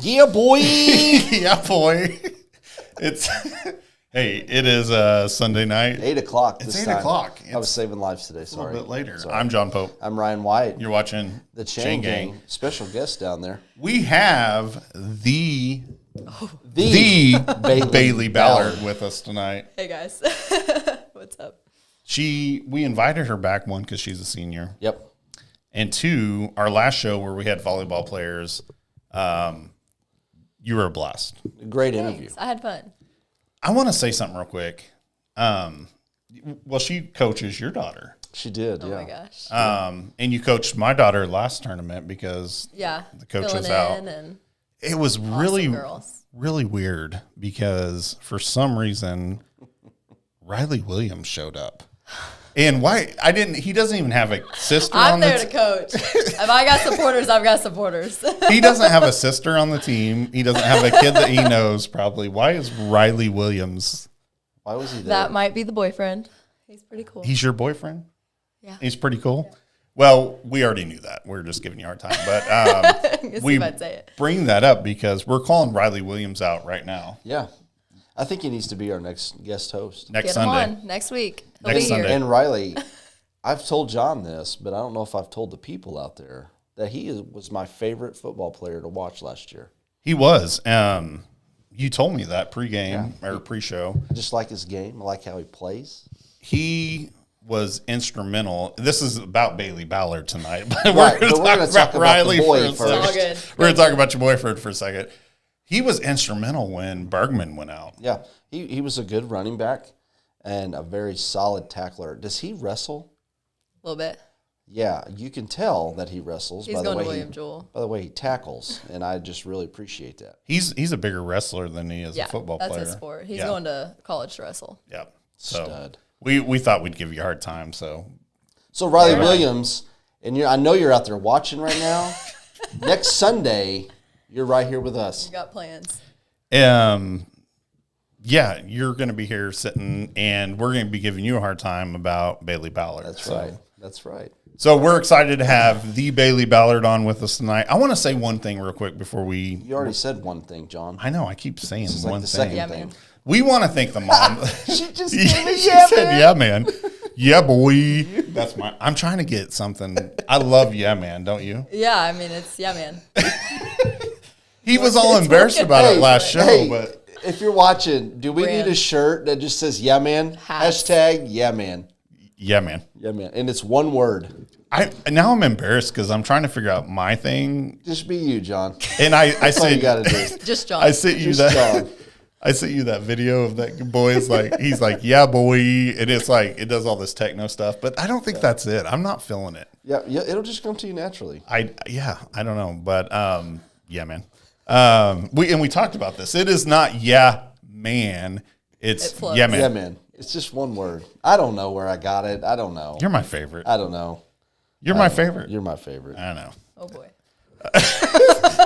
Yeah, boy. Yeah, boy. It's it is Sunday night. 8 o'clock. It's this 8 time. o'clock. I was saving lives today. A Sorry. little bit later. Sorry. I'm John Pope. I'm Ryan White. You're watching the Chain Gang. Special guest down there. We have the Bailey, Bailey Ballard with us tonight. Hey guys, what's up? We invited her back, one, because she's a senior. Yep. And two, our last show where we had volleyball players, you were a blast. Great interview. I had fun. I want to say something real quick. Well, she coaches your daughter. She did, Oh yeah. my gosh. And you coached my daughter last tournament because Yeah. the coach filling was out. in and It was awesome girls. really weird because for some reason Riley Williams showed up. And why he doesn't even have a sister I'm on there the to coach. If I got supporters, I've got supporters. He doesn't have a sister on the team. He doesn't have a kid that he knows probably. Why is Riley Williams? Why was he there? That might be the boyfriend. He's pretty cool. He's your boyfriend? Yeah. He's pretty cool? Yeah. Well, we already knew that. We're just giving you a hard time. But we bring that up because we're calling Riley Williams out right now. Yeah. I think he needs to be our next guest host. Next Get Sunday. him on next week. He'll Next be Sunday. here. And Riley, I've told John this, but I don't know if I've told the people out there that was my favorite football player to watch last year. He was. You told me that pregame or pre-show. I just like his game. I like how he plays. He was instrumental. This is about Bailey Ballard tonight, but Right, we're going to talk about Riley the boy for a first. All second. good. We're going to talk about your boyfriend for a second. He was instrumental when Bergman went out. Yeah, he was a good running back and a very solid tackler. Does he wrestle? A little bit. Yeah, you can tell that he wrestles He's by the going way to William Jewell. by the way he tackles, and I just really appreciate that. He's a bigger wrestler than he is Yeah, a football that's player. his sport. He's Yeah. going to college to wrestle. Yeah. So Stud. we thought we'd give you a hard time. So Riley Williams, and I know you're out there watching right now. Next Sunday, you're right here with us. You got plans. yeah, you're going to be here sitting, and we're going to be giving you a hard time about Bailey Ballard. That's So- right. That's right. So we're excited to have the Bailey Ballard on with us tonight. I want to say one thing real quick before we. You already said one thing, John. I know. I keep saying This is one like the thing. second Yeah, thing. man. We want to thank the mom. She just She gave me yeah, said, man. "Yeah, man. Yeah, boy." That's my. I'm trying to get something. I love "Yeah, man." Don't you? Yeah, I mean, it's, yeah, man. He was all embarrassed about it last show, Hey, but if you're watching, do we Brand. need a shirt that just says "Yeah, man"? Hats. Hashtag "Yeah, man." yeah, man. Yeah, man. And it's one word. Now I'm embarrassed because I'm trying to figure out my thing, Just be you, John. and I That's all you said, got to do. Just John. I sent you Just that. John. I sent you that video of that boy. It's like he's like, "Yeah, boy," and it's like it does all this techno stuff, but I don't think that's it. I'm not feeling it. Yeah, it'll just come to you naturally. I don't know, but yeah, man. We talked about this. It is not "yeah, man." It It's flows. "Yeah, man." Yeah, man. It's just one word. I don't know where I got it. I don't know. You're my favorite. I don't know. You're my favorite. You're my favorite. I know. Oh, boy.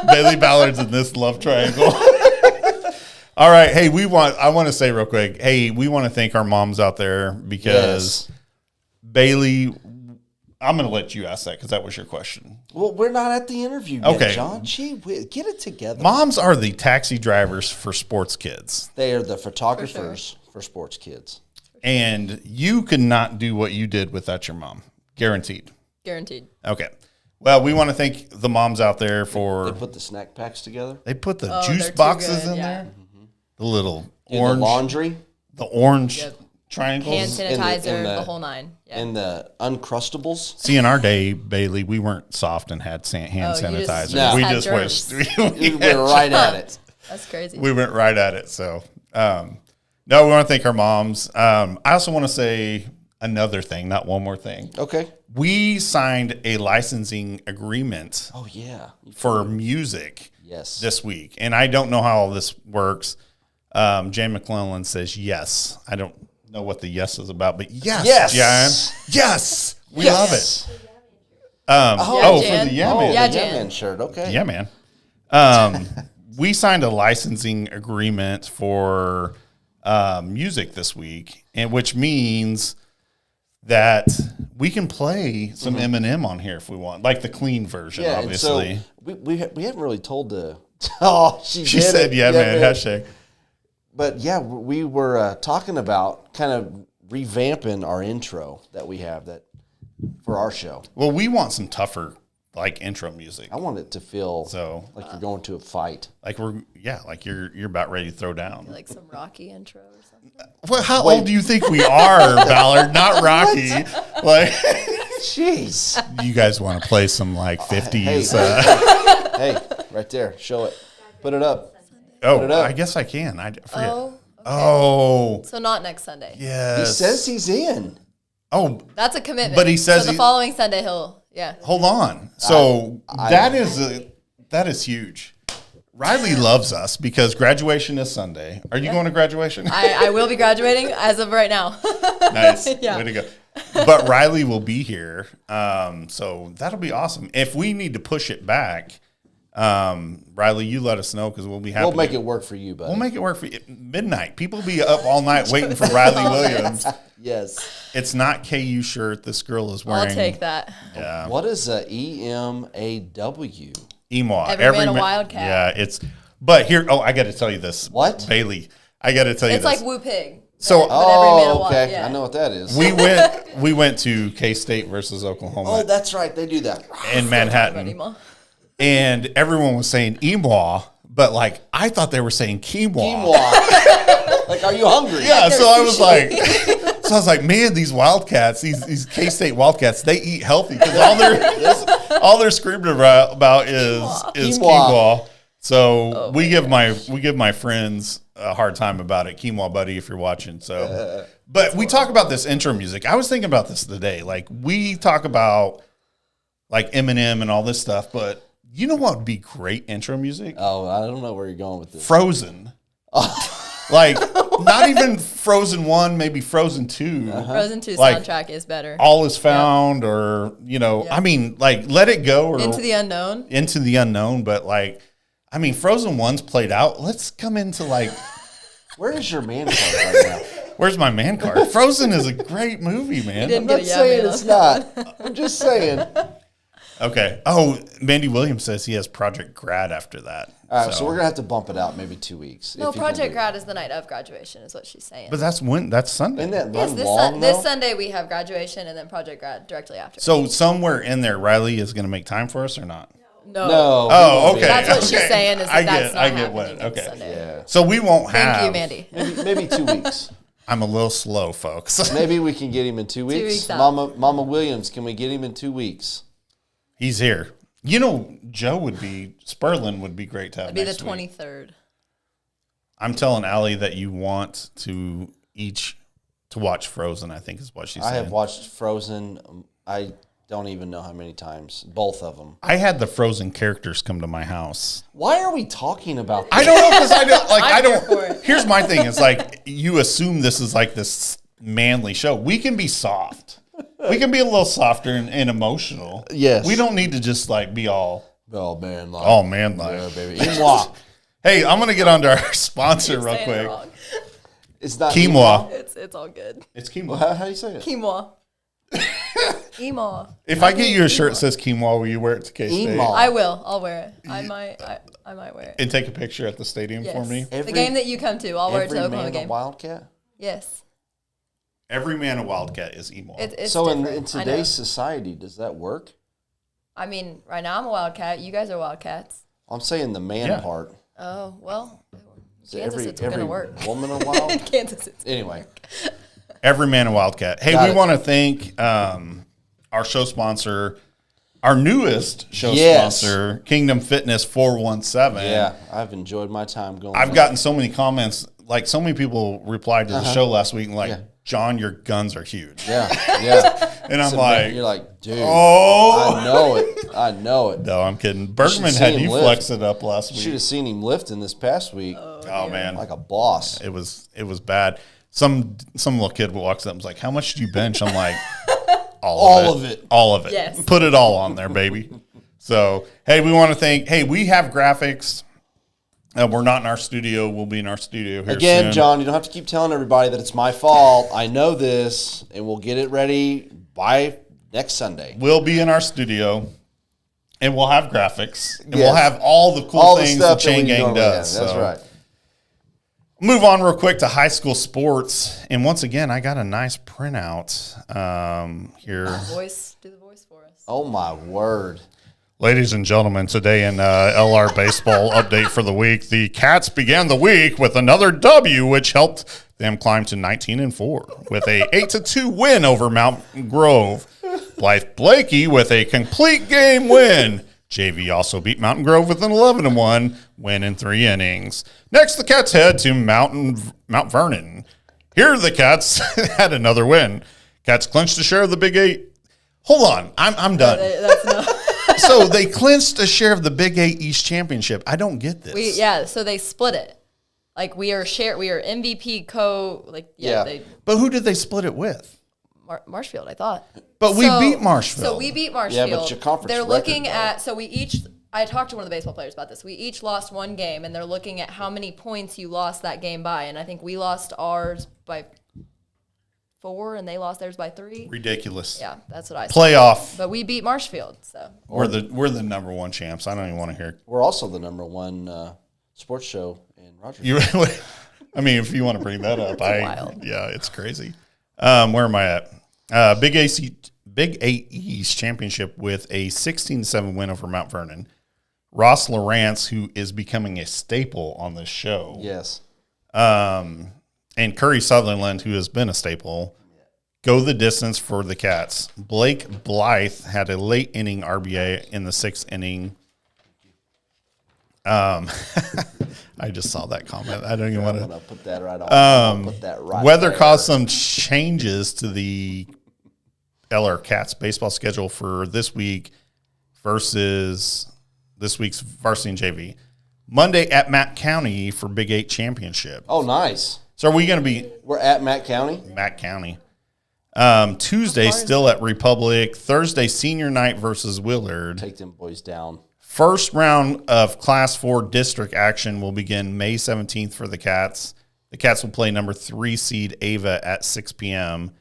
Bailey Ballard's in this love triangle. All right. Hey, I want to say real quick, hey, we want to thank our moms out there because Bailey, I'm going to let you ask that because that was your question. Well, we're not at the interview yet, Okay. John. Gee, get it together. Moms are the taxi drivers for sports kids. They are the photographers for sports kids. And you could not do what you did without your mom. Guaranteed. Guaranteed. Okay. Well, we want to thank the moms out there for They put the snack packs together. they put the Oh, juice they're too boxes good, in yeah. there. The little Do orange the laundry the orange Yep. triangles. Hand sanitizer, in the whole nine. Yeah. and the Uncrustables. See, in our day, Bailey, we weren't soft and had hand Oh, you just- sanitizer. No. We had just germs. went. We were right at it. That's crazy. We went right at it. So, no, we want to thank our moms. I also want to say another thing, not one more thing. Okay. We signed a licensing agreement Oh, yeah. for music Yes. this week, and I don't know how all this works. Jane McClellan says yes. I don't know what the yes is about, but yes, Yes. Jan. Yes. We Yes. love it. Yeah, Jan. For the yeah Oh, man. the Yeah, Yeah Jan. Man shirt. Okay. Yeah, man. We signed a licensing agreement for music this week, and which means that we can play some Eminem on here if we want, like the clean version, Yeah, obviously. and so we haven't really told the Oh, she She did said, it. yeah, man, hashtag. But yeah, we were talking about kind of revamping our intro that we have that for our show. Well, we want some tougher, like, intro music. I want it to feel So, like you're going to a fight. like like you're about ready to throw down. Like some Rocky intro or something. Well, how old do you think we are, Ballard? Not Rocky. Like, Jeez. you guys want to play some like 50s? Hey, right there. Show it. Put it up. Oh, Put it up. I guess I can. I forget. Oh. Okay. Oh, So not next Sunday. yes. He says he's in. Oh, That's a commitment. But he says so the he- following Sunday yeah. hold on. So that is huge. Riley loves us because graduation is Sunday. Are you going to graduation? I will be graduating as of right now. Nice. Yeah. Way to go. But Riley will be here. So that'll be awesome. If we need to push it back, Riley, you let us know because we'll be happy. We'll make it work for you, buddy. We'll make it work for you. Midnight. People will be up all night waiting for Riley Williams. Yes. It's not KU shirt this girl is wearing. I'll take that. Yeah. What is a EMAW? EMAW. Every man a wildcat. Yeah, but here, I got to tell you this. What? Bailey, I got to tell you It's this. like Woo Pig. So- but every man a wild, okay. yeah. I know what that is. we went to K-State versus Oklahoma Oh, that's right. They do that. in Manhattan. Anymore. And everyone was saying EMAW, but like I thought they were saying quinoa. Quinoa. Like, are you hungry? Yeah, so I was like, man, these Wildcats, these K-State Wildcats, they eat healthy because all they're screaming about is Quinoa. quinoa. So we give my friends a hard time about it, quinoa buddy, if you're watching. So, but we talk about this intro music. I was thinking about this today. Like we talk about like Eminem and all this stuff, but you know what would be great intro music? Oh, I don't know where you're going with this. Frozen. Like not even Frozen 1, maybe Frozen 2. Frozen 2 Like, soundtrack is better. All is found, or I mean, like Let It Go, or Into the Unknown. Into the Unknown. But like, I mean, Frozen 1's played out. Let's come into like, Where is your man card right now? where's my man card? Frozen is a great movie, man. didn't I'm get not a yeah saying man it's on not. I'm just saying. Okay. Oh, Mandy Williams says he has Project Grad after that. All right, so we're gonna have to bump it out maybe 2 weeks. No, if you can Project do it. Grad is the night of graduation, is what she's saying. But that's Sunday. Isn't that Yes, run this, long this though? Sunday we have graduation and then Project Grad directly after. So somewhere in there, Riley is going to make time for us or not? No. No. Oh, okay. That's what she's okay. saying is I that that's not I get happening what. next Okay. Sunday. Yeah. So we won't have. Thank you, Mandy. Maybe 2 weeks. I'm a little slow, folks. Maybe we can get him in 2 weeks. weeks out. Mama Williams, can we get him in 2 weeks? He's here. You know, Sperlin would be great to have It'd be the next week. 23rd. I'm telling Allie that you want to watch Frozen, I think is what she's I saying. have watched Frozen. I don't even know how many times. Both of them. I had the Frozen characters come to my house. Why are we talking about this? I don't know because I don't like. I I'm here don't. for it. Here's my thing: it's like you assume this is like this manly show. We can be soft. We can be a little softer and emotional. Yes. We don't need to just like be all Oh, man. Like, oh man like. yeah, baby. Quinoa. Hey, I'm gonna get onto our sponsor real Saying it quick. wrong. It's not Quinoa. It's all good. It's quinoa. How do you say it? Quinoa. Quinoa. If I get you a shirt that says quinoa, will you wear it to K-State? Quinoa. I will. I'll wear it. I might wear it. And take a picture at the stadium Yes. for me? The game that you come to, I'll wear it to Every Oklahoma man a game. Wildcat? Yes. Every man a Wildcat is emo. It's So in different. I know. today's society, does that work? I mean, right now I'm a Wildcat. You guys are Wildcats. I'm saying the man Yeah. part. Oh, well, So Kansas, it's going to work. woman a wild? Kansas, it's Anyway, Every man a Wildcat. Hey, Got we it. want to thank our show sponsor, our newest show Yes. sponsor, Kingdom Fitness 417. yeah, I've enjoyed my time going. I've gotten so many comments. Like, so many people replied to the show last week and like, Yeah. John, your guns are huge. Yeah, yeah. And I'm So, like, you're like, dude, oh. I know it. I know it. No, I'm kidding. Bergman see had him you lift. flex it up last Should week. have seen him lifting this past week Oh, man. like a boss. It was bad. Some little kid walks up and was like, "How much did you bench?" I'm like, All of it. All of it. Yes. Put it all on there, baby." So, hey, we want to thank, we have graphics. We're not in our studio. We'll be in our studio here Again, soon. John, you don't have to keep telling everybody that it's my fault. I know this, and we'll get it ready by next Sunday. We'll be in our studio. And we'll have graphics. And Yes. we'll have all the cool All the things stuff the that Chain we Gang normally does. have. That's So. right. Move on real quick to high school sports. And once again, I got a nice printout here. Do the voice for us. Oh my word! Ladies and gentlemen, today in LR baseball update for the week, the Cats began the week with another W, which helped them climb to 19-4 with a 8-2 win over Mount Grove. Blythe Blakey with a complete game win. JV also beat Mountain Grove with an 11-1 win in 3 innings. Next, the Cats head to Mount Vernon. Here, the Cats had another win. Cats clinched a share of the Big 8. Hold on, I'm done. That's no. So they clinched a share of the Big 8 East Championship. I don't get this. So they split it. Like we are MVP Yeah. But who did they split it with? Marshfield, I thought. But we beat Marshfield. So we beat Marshfield. Yeah, but your conference They're record, looking though. at, so we each, I talked to one of the baseball players about this. We each lost one game, and they're looking at how many points you lost that game by. And I think we lost ours by 4, and they lost theirs by 3. Ridiculous. Yeah, that's what I said. Playoff. But we beat Marshfield, so. We're the number 1 champs. I don't even want to hear. We're also the number 1 sports show in Rogers. You. I mean, if you want to bring that up, wild. Yeah, it's crazy. Where am I at? Big 8 East Championship with a 16-7 win over Mount Vernon. Ross Lawrence, who is becoming a staple on this show. Yes. And Curry Sutherland, who has been a staple, go the distance for the Cats. Blake Blythe had a late inning RBI in the 6th inning. I just saw that comment. I don't even want I'm to. gonna put that right on. Put that right. Weather there. caused some changes to the LR Cats baseball schedule for this week versus this week's varsity and JV. Monday at Matt County for Big 8 Championship. Oh, nice. So are we going to be We're at Matt County. Matt County? Tuesday still at Republic. Thursday senior night versus Willard. Take them boys down. First round of Class 4 district action will begin May 17th for the Cats. The Cats will play number 3 seed Ava at 6 p.m.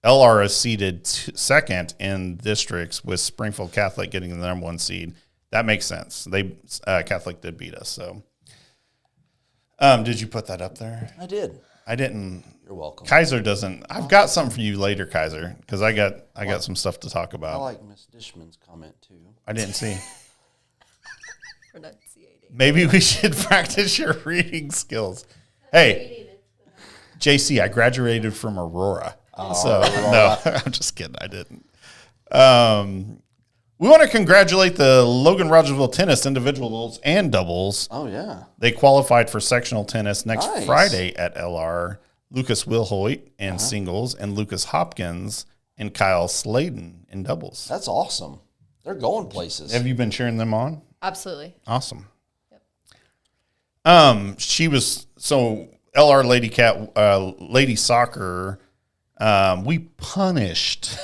LR is seeded second in districts with Springfield Catholic getting the number 1 seed. That makes sense. Catholic did beat us. So, did you put that up there? I did. I didn't. You're welcome. Kaiser doesn't. I've got something for you later, Kaiser, because I got some stuff to talk I about. like Miss Dishman's comment too. I didn't see. Pronunciating. Maybe we should practice your reading skills. Hey, JC, I graduated from Aurora. No, I'm just kidding. I didn't. We want to congratulate the Logan Rogersville tennis individuals and doubles. Oh yeah. They qualified for sectional tennis next Nice. Friday at LR. Lucas Wilhoit in singles and Lucas Hopkins and Kyle Sladen in doubles. That's awesome. They're going places. Have you been cheering them on? Absolutely. Awesome. Yep. She was so LR lady soccer. We punished,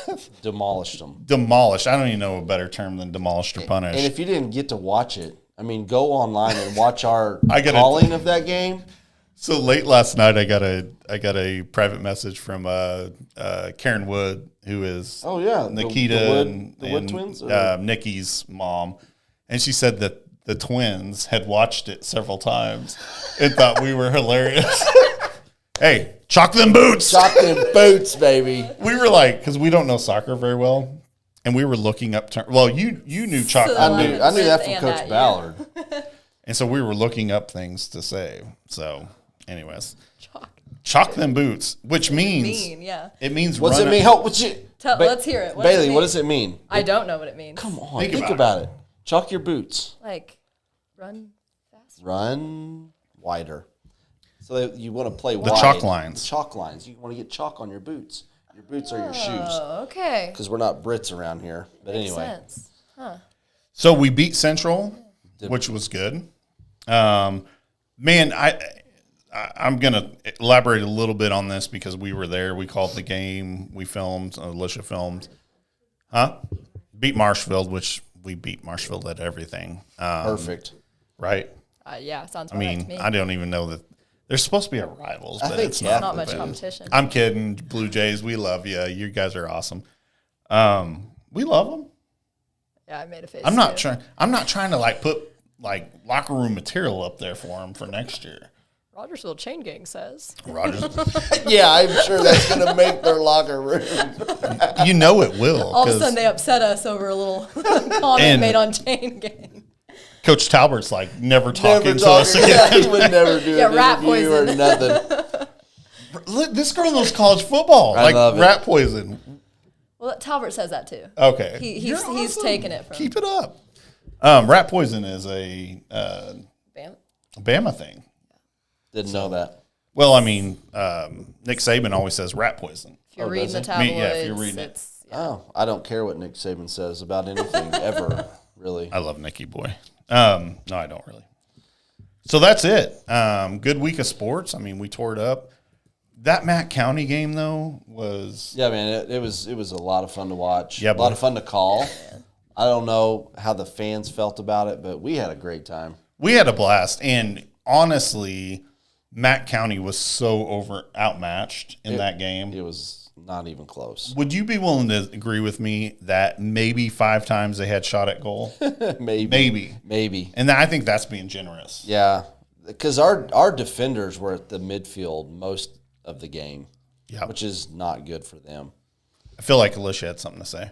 Demolished them. demolished. I don't even know a better term than demolished or punished. And if you didn't get to watch it, I mean, go online and watch our I gotta- calling of that game. So late last night, I got a private message from Karen Wood, who is Oh yeah, Nikita the Wood and twins. Or? Nikki's mom, and she said that the twins had watched it several times and thought we were hilarious. Hey, chalk them boots! Chop them boots, baby. We were like, because we don't know soccer very well, and we were looking up. Well, you knew chalk. So- I knew that from And Coach that, yeah. Ballard. And so we were looking up things to say. So, anyways, Chalk. chalk them boots, which means Yeah. it means What's run it mean? Help with you. Let's hear it. What does it Bailey, mean? what does it mean? I don't know what it means. Come on, Think think about about it. Chalk your boots. Like, run fast. Run wider. So that you want to play The wide. chalk lines. The chalk lines. You want to get chalk on your boots. Your boots are your shoes. Oh, okay. Because we're not Brits around here. But Makes anyway. sense. So we beat Central, which was good. Man, I'm going to elaborate a little bit on this because we were there. We called the game. We filmed. Alicia filmed. Beat Marshfield, which we beat Marshfield at everything. Perfect. Right? Yeah, sounds I right mean, to me. I don't even know that. They're supposed to be our rivals, I but think it's yeah. Not not. much competition. I'm kidding. Blue Jays, we love you. You guys are awesome. We love them. Yeah, I made a face. I'm not trying to like put like locker room material up there for him for next year. Rogersville Chain Gang says. Rogers, Yeah, I'm sure that's going to make their locker room. you know it will. All of a 'cause sudden, they upset us over a little comment made on Chain Gang. Coach Talbert's like never talking Never to us talking. again. Yeah, he would never do Yeah, an rat interview or poison. nothing. Look, this girl knows college football. I Like love it. rat poison. Well, Talbert says that too. Okay. He's You're awesome. taking it from Keep it up. Rat poison is a Bam. Bama thing. Didn't know that. Well, I mean, Nick Saban always says rat poison. If you're Oh, reading the does he? tabloids, Yeah, if you're reading it. it's Oh, I don't care what Nick Saban says about anything ever, really. I love Nicky boy. No, I don't really. So that's it. Good week of sports. I mean, we tore it up. That Matt County game though was Yeah, man, it was a lot of fun to watch. Yeah, a lot boy. of fun to call. I don't know how the fans felt about it, but we had a great time. we had a blast, and honestly, Matt County was so outmatched in that game. It was not even close. Would you be willing to agree with me that maybe 5 times they had shot at goal? Maybe. And I think that's being generous. Yeah, because our defenders were at the midfield most of the game, Yeah. which is not good for them. I feel like Alicia had something to say.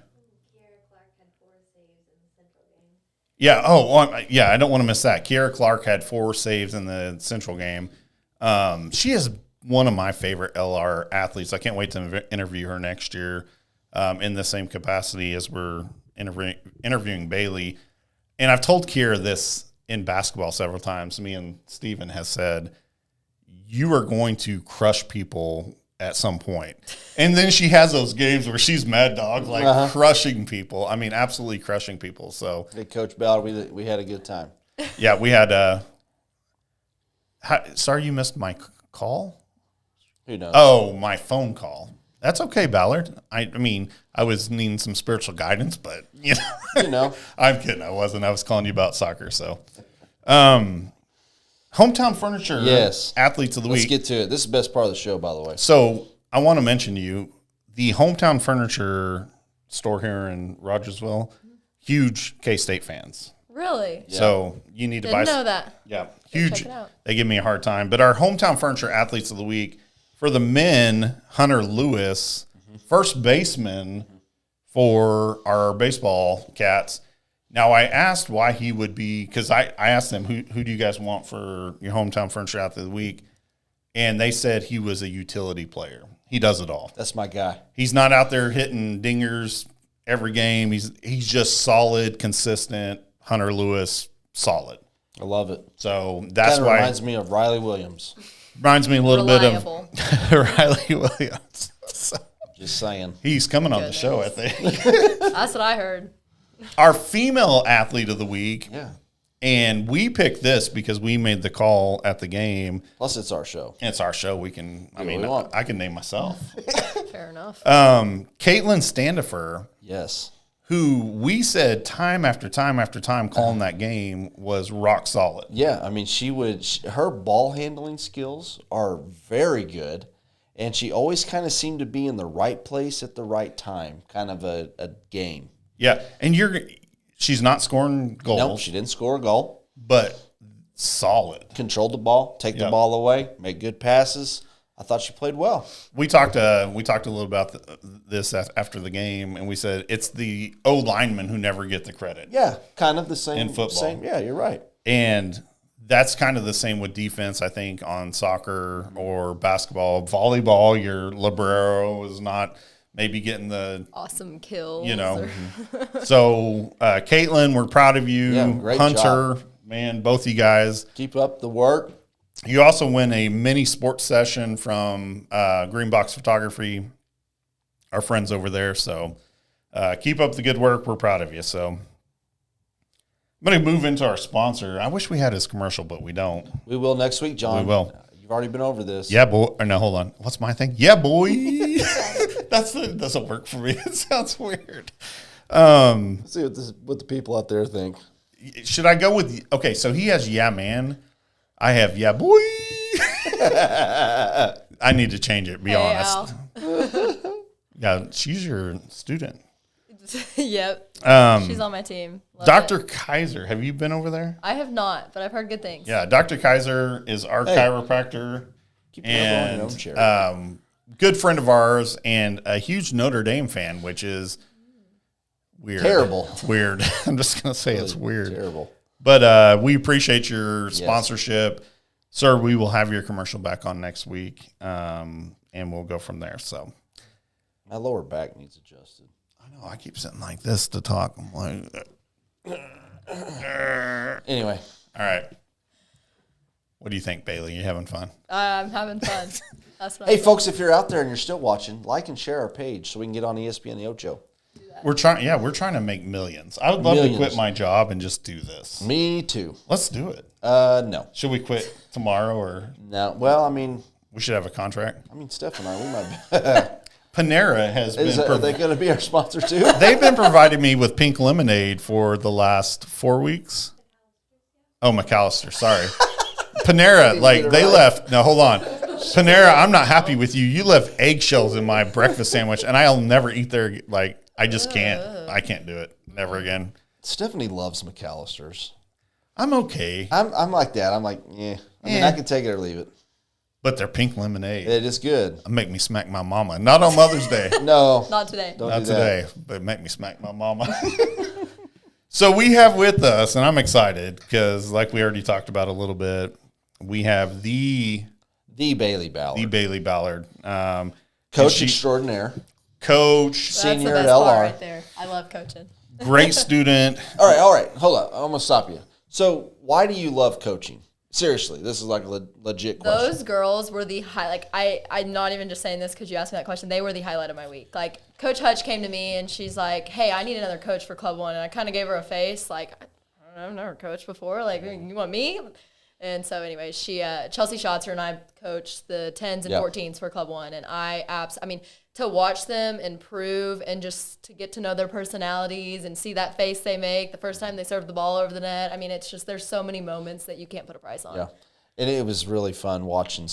Yeah. Oh, well, yeah. I don't want to miss that. Kiara Clark had 4 saves in the Central game. She is one of my favorite LR athletes. I can't wait to interview her next year in the same capacity as we're interviewing Bailey. And I've told Kiara this in basketball several times. Me and Steven has said, you are going to crush people at some point. And then she has those games where she's mad dog, like crushing people. I mean, absolutely crushing people. So, Hey, Coach Ballard, we had a good time. yeah, we had sorry you missed my call? Who knows? Oh, my phone call. That's okay, Ballard. I mean, I was needing some spiritual guidance, but, you know. You know. I'm kidding. I wasn't. I was calling you about soccer, so. Hometown Furniture Yes. Athletes of the Let's Week. get to it. This is the best part of the show, by the way. So I want to mention to you the Hometown Furniture store here in Rogersville. Huge K-State fans. really So you need to didn't buy. know that. Yeah, check huge. it out. They give me a hard time. But our Hometown Furniture Athletes of the Week for the men, Hunter Lewis, first baseman for our baseball Cats. Now, I asked why he would be, because I asked them, who do you guys want for your Hometown Furniture Athlete of the Week? And they said he was a utility player. He does it all. That's my guy. He's not out there hitting dingers every game. He's just solid, consistent. Hunter Lewis, solid. I love it. So that's Kind of why reminds me of Riley Williams. reminds me a little Reliable. bit of Riley Williams. So Just saying. he's coming on the show, I think. That's what I heard. Our female athlete of the week, Yeah. and we picked this because we made the call at the game. Plus, it's our show. It's our show. We can. I what mean, we want. I can name myself. Fair enough. Caitlin Standifer, Yes. who we said time after time after time calling that game was rock solid. Yeah. I mean, her ball handling skills are very good. And she always kind of seemed to be in the right place at the right time, kind of a game. Yeah, and she's not scoring goals, Nope, she didn't score a goal. but solid. Controlled the ball, take the ball away, make good passes. I thought she played well. We talked a little about this after the game, and we said it's the O linemen who never get the credit. Yeah, kind of the same. In football. Yeah, you're right. And that's kind of the same with defense, I think, on soccer or basketball. Volleyball, your libero is not maybe getting the, Awesome kills. you know. So, Caitlin, we're proud of you. Yeah, great Hunter, job. man, both of you guys. Keep up the work. You also win a mini sports session from Green Box Photography, our friends over there. So keep up the good work. We're proud of you. So I'm going to move into our sponsor. I wish we had his commercial, but we don't. We will next week, John. We will. You've already been over this. Yeah, boy. Or no, hold on. What's my thing? Yeah, boy. That doesn't work for me. It sounds weird. Let's see what the people out there think. Should I go with, okay, so he has yeah, man. I have yeah, boy. I need to change it, be honest. Al. Yeah, she's your student. Yep. She's on my team. Love Dr. it. Kaiser, have you been over there? I have not, but I've heard good things. Yeah, Dr. Kaiser is our chiropractor Keep your elbow on your own and chair. good friend of ours and a huge Notre Dame fan, which is weird. Terrible. Weird. I'm just going to say it's weird. Terrible. But we appreciate your sponsorship. Sir, we will have your commercial back on next week, and we'll go from there. So My lower back needs adjusted. I know I keep sitting like this to talk. I'm like, Anyway. all right. What do you think, Bailey? You having fun? I'm having fun. That's what Hey, I'm folks, if you're out there and you're still watching, like and share our page so we can get on ESPN The Ocho. We're trying to make millions. I would love to quit my job and just do this. Me too. Let's do it. No. Should we quit tomorrow or No. Well, I mean, we should have a contract? Steph and I, we might be. Panera has Are they going to be our sponsor too? they've been providing me with pink lemonade for the last 4 weeks. Oh, McAllister, sorry. Panera, like they left. No, hold on. Panera, I'm not happy with you. You left eggshells in my breakfast sandwich, and I'll never eat there. Like I just can't. I can't do it. Never again. Stephanie loves McAllister's. I'm okay. I'm like that. I'm like, yeah. I mean, I can take it or leave it. But they're pink lemonade. It is good. Make me smack my mama. Not on Mother's Day. No. Not today. Don't Not do that. today, but make me smack my mama. So we have with us, and I'm excited because, like we already talked about a little bit, we have the Bailey Ballard. Bailey Ballard, Coach extraordinaire. coach, That's senior the at best part LR. right there. I love coaching. great student. All right. Hold up. I'm going to stop you. So why do you love coaching? Seriously, this is like a legit question. Those girls were the highlight. Like I'm not even just saying this because you asked me that question. They were the highlight of my week. Like Coach Hutch came to me and she's like, "Hey, I need another coach for Club One," and I kind of gave her a face like, "I've never coached before. Like, you want me?" And so, anyways, she Chelsea Schatzer and I coached the 10s and 14s for Club One, and I mean, to watch them improve and just to get to know their personalities and see that face they make the first time they serve the ball over the net. I mean, it's just there's so many moments that you can't put a price on. Yeah. And it was really fun watching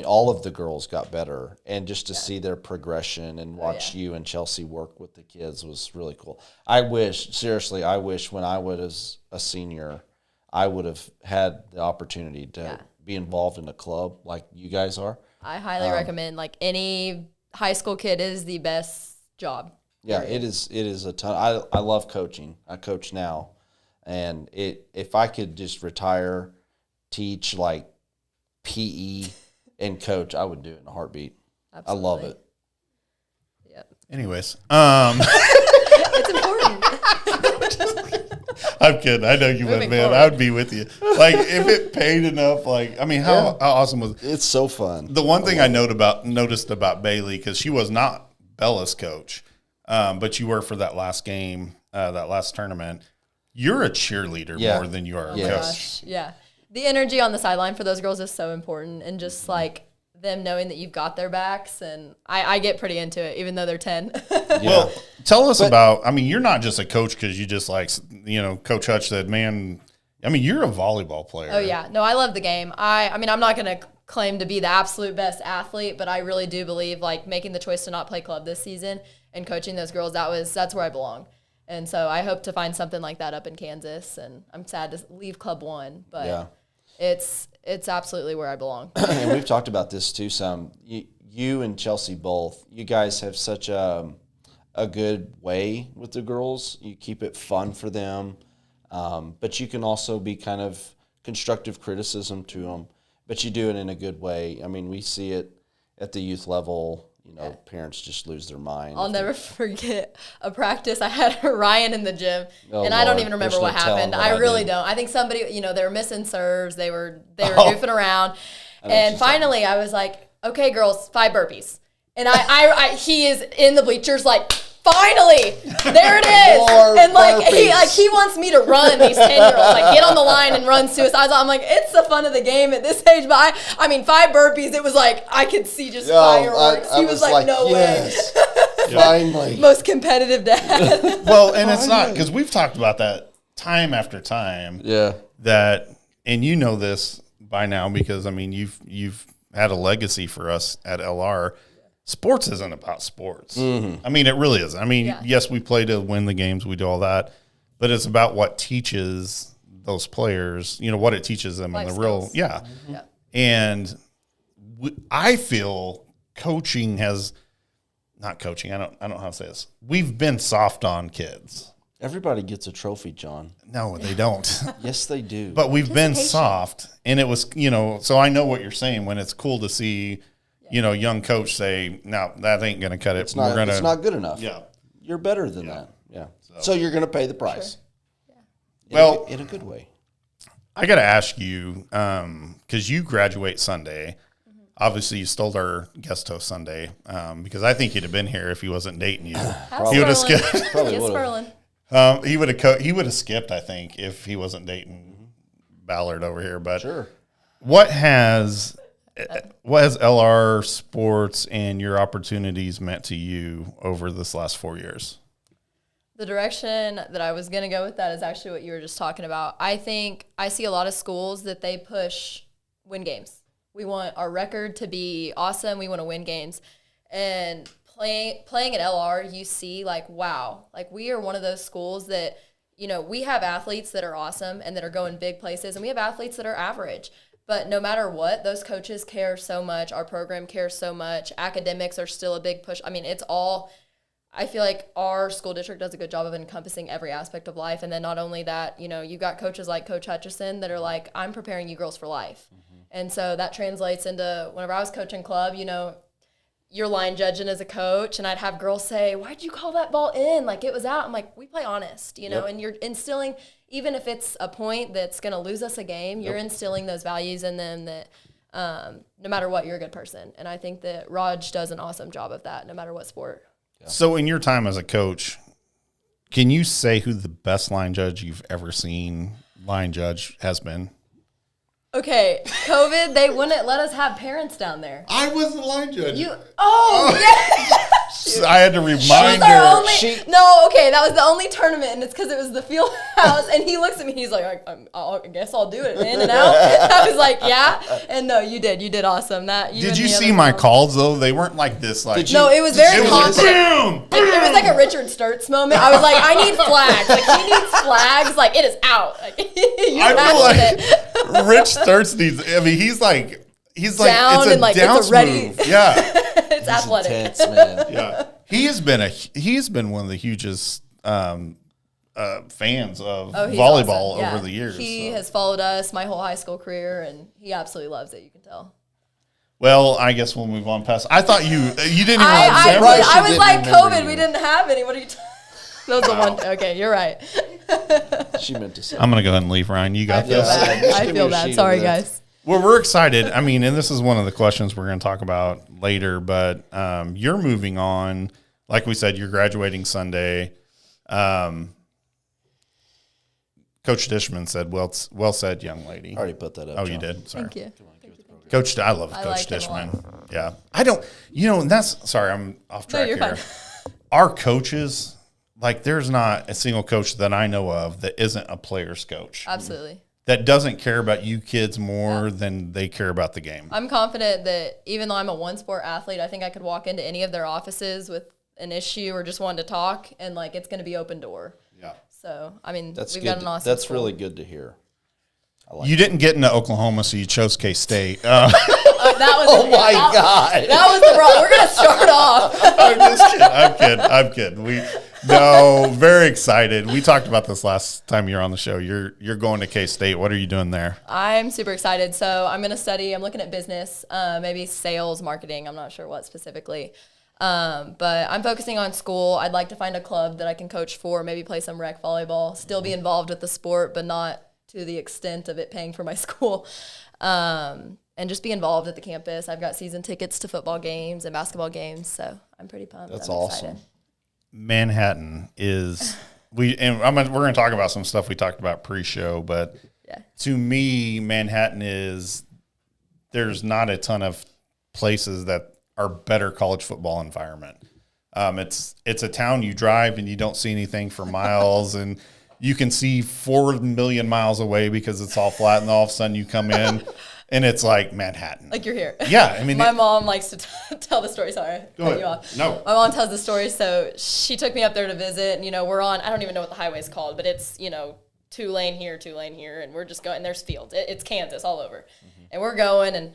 all of the girls got better, and just to see their progression and watch you and Chelsea work with the kids was really cool. I wish when I was a senior, I would have had the opportunity to be involved in a club like you guys are. I highly recommend, like, any high school kid is the best job. Yeah, it is a ton. I love coaching. I coach now, and if I could just retire, teach like PE and coach, I would do it in a heartbeat. Absolutely. I love it. Yep. Anyways, It's important. I'm kidding. I know you would, Moving man. forward. I would be with you. Like if it paid enough. Like I mean, how awesome was it? It's so fun. The one thing I noticed about Bailey, because she was not Bella's coach, but you were for that last game, that last tournament. You're a cheerleader more than you are a coach. Gosh, yeah. The energy on the sideline for those girls is so important, and just like them knowing that you've got their backs, and I get pretty into it, even though they're 10. Well, tell us about, I mean, you're not just a coach because you just like, Coach Hutch said, man, I mean, you're a volleyball player. Oh, yeah. No, I love the game. I mean, I'm not going to claim to be the absolute best athlete, but I really do believe, like, making the choice to not play club this season and coaching those girls, that's where I belong. And so I hope to find something like that up in Kansas, and I'm sad to leave Club One, but it's absolutely where I belong. And we've talked about this too some. You and Chelsea both, you guys have such a good way with the girls. You keep it fun for them, but you can also be kind of constructive criticism to them, but you do it in a good way. I mean, we see it at the youth level. Parents just lose their mind. I'll never forget a practice. I had Ryan in the gym, Oh, and I don't Lord. even remember There's what no telling happened. what I I really did. don't. I think somebody, they were missing serves. They were goofing around. And finally, I was like, okay, girls, 5 burpees. And he is in the bleachers like, finally, there it is. More And burpees. he wants me to run these 10-year-olds, like get on the line and run suicides. I'm like, it's the fun of the game at this age. But I mean, 5 burpees, it was like I could see just fireworks. I He was like, no yes, way. finally. Most competitive dad. Well, and it's not, because we've talked about that time after time. Yeah. That, and you know this by now because, I mean, you've had a legacy for us at LR. sports isn't about sports. I mean, it really is. I mean, yes, we play to win the games, we do all that, but it's about what teaches those players, what it teaches them Life in the real, skills. yeah. And I feel coaching has, not coaching, I don't know how to say this. We've been soft on kids. Everybody gets a trophy, John. No, they don't. Yes, they do. But we've been soft, and it was, so I know what you're saying when it's cool to see, young coach say, no, that ain't going to cut it. It's not good enough. Yeah. You're better than that. Yeah. So you're going to pay the price. Sure. Yeah. Well, in a good way. I got to ask you, because you graduate Sunday. Obviously, you stole our guest host Sunday, because I think he'd have been here if he wasn't dating you. He would have skipped. He would have skipped, I think, if he wasn't dating Ballard over here. But sure. What has LR Sports and your opportunities meant to you over this last 4 years? The direction that I was going to go with that is actually what you were just talking about. I think I see a lot of schools that they push win games. We want our record to be awesome. We want to win games. And playing at LR, you see, wow. We are one of those schools that, we have athletes that are awesome and that are going big places, and we have athletes that are average. But no matter what, those coaches care so much. Our program cares so much. Academics are still a big push. I mean, it's all – I feel like our school district does a good job of encompassing every aspect of life. And then not only that, you've got coaches like Coach Hutchison that are like, I'm preparing you girls for life. And so that translates into whenever I was coaching club, you're line judging as a coach, and I'd have girls say, why'd you call that ball in? It was out. I'm like, we play honest, and you're instilling, even if it's a point that's going to lose us a game, you're instilling those values in them that no matter what, you're a good person. And I think that ROG does an awesome job of that no matter what sport. Yeah. So in your time as a coach, can you say who the best line judge you've ever seen has been? Okay, COVID, they wouldn't let us have parents down there. I was the line judge. Yeah. I had to remind her. That was the only tournament, and it's because it was the field house. And he looks at me, he's like, I guess I'll do it in and out. I was like, yeah. And no, you did awesome. Did you see my calls though? They weren't like this. No, it was very confident. It was like a Richard Sturtz moment. I was like, I need flags. He needs flags. It is out. I feel like Rich Sturtz needs. I mean, he's like down, it's a down move. Yeah, it's athletic. Intense, man. Yeah, he's been one of the hugest fans of volleyball awesome. over the years. He has followed us my whole high school career, and he absolutely loves it. You can tell. Well, I guess we'll move on past. I thought you didn't even remember. I was like, COVID, we didn't have any. What are you That was the one. Okay, you're right. She meant to say. I'm going to go ahead and leave, Ryan. You got this. I feel bad. Sorry, guys. Well, we're excited. I mean, and this is one of the questions we're going to talk about later, but you're moving on. Like we said, you're graduating Sunday. Coach Dishman said, well said, young lady. I already put that up. Oh, John. you did? Sorry. Thank you. Coach, I love Coach Dishman. Yeah. I don't, and that's, sorry, I'm off track here. Fine. Our coaches, there's not a single coach that I know of that isn't a player's coach. Absolutely. That doesn't care about you kids more than they care about the game. I'm confident that even though I'm a one-sport athlete, I think I could walk into any of their offices with an issue or just wanted to talk, and it's going to be open door. Yeah. So, I mean, we've got an awesome That's school. really good to hear. You didn't get into Oklahoma, so you chose K-State. That was my God. That was the wrong. We're going to start off. I'm just kidding. I'm kidding. Very excited. We talked about this last time you were on the show. You're going to K-State. What are you doing there? I'm super excited. So I'm going to study. I'm looking at business, maybe sales, marketing. I'm not sure what specifically. But I'm focusing on school. I'd like to find a club that I can coach for, maybe play some rec volleyball, still be involved with the sport, but not to the extent of it paying for my school. And just be involved at the campus. I've got season tickets to football games and basketball games, so I'm pretty pumped. That's awesome. Excited. Manhattan is we're going to talk about some stuff we talked about pre-show, but to me, Manhattan is there's not a ton of places that are better college football environment. It's a town you drive and you don't see anything for miles, and you can see 4 million miles away because it's all flat, and all of a sudden you come in and it's like Manhattan. Like you're here. Yeah, I mean, my mom likes to tell the story. Sorry, Go cut ahead. you off. No. My mom tells the story. So she took me up there to visit, and we're on. I don't even know what the highway's called, but it's 2-lane here, 2-lane here, and we're just going. And there's fields. It's Kansas all over, and we're going and.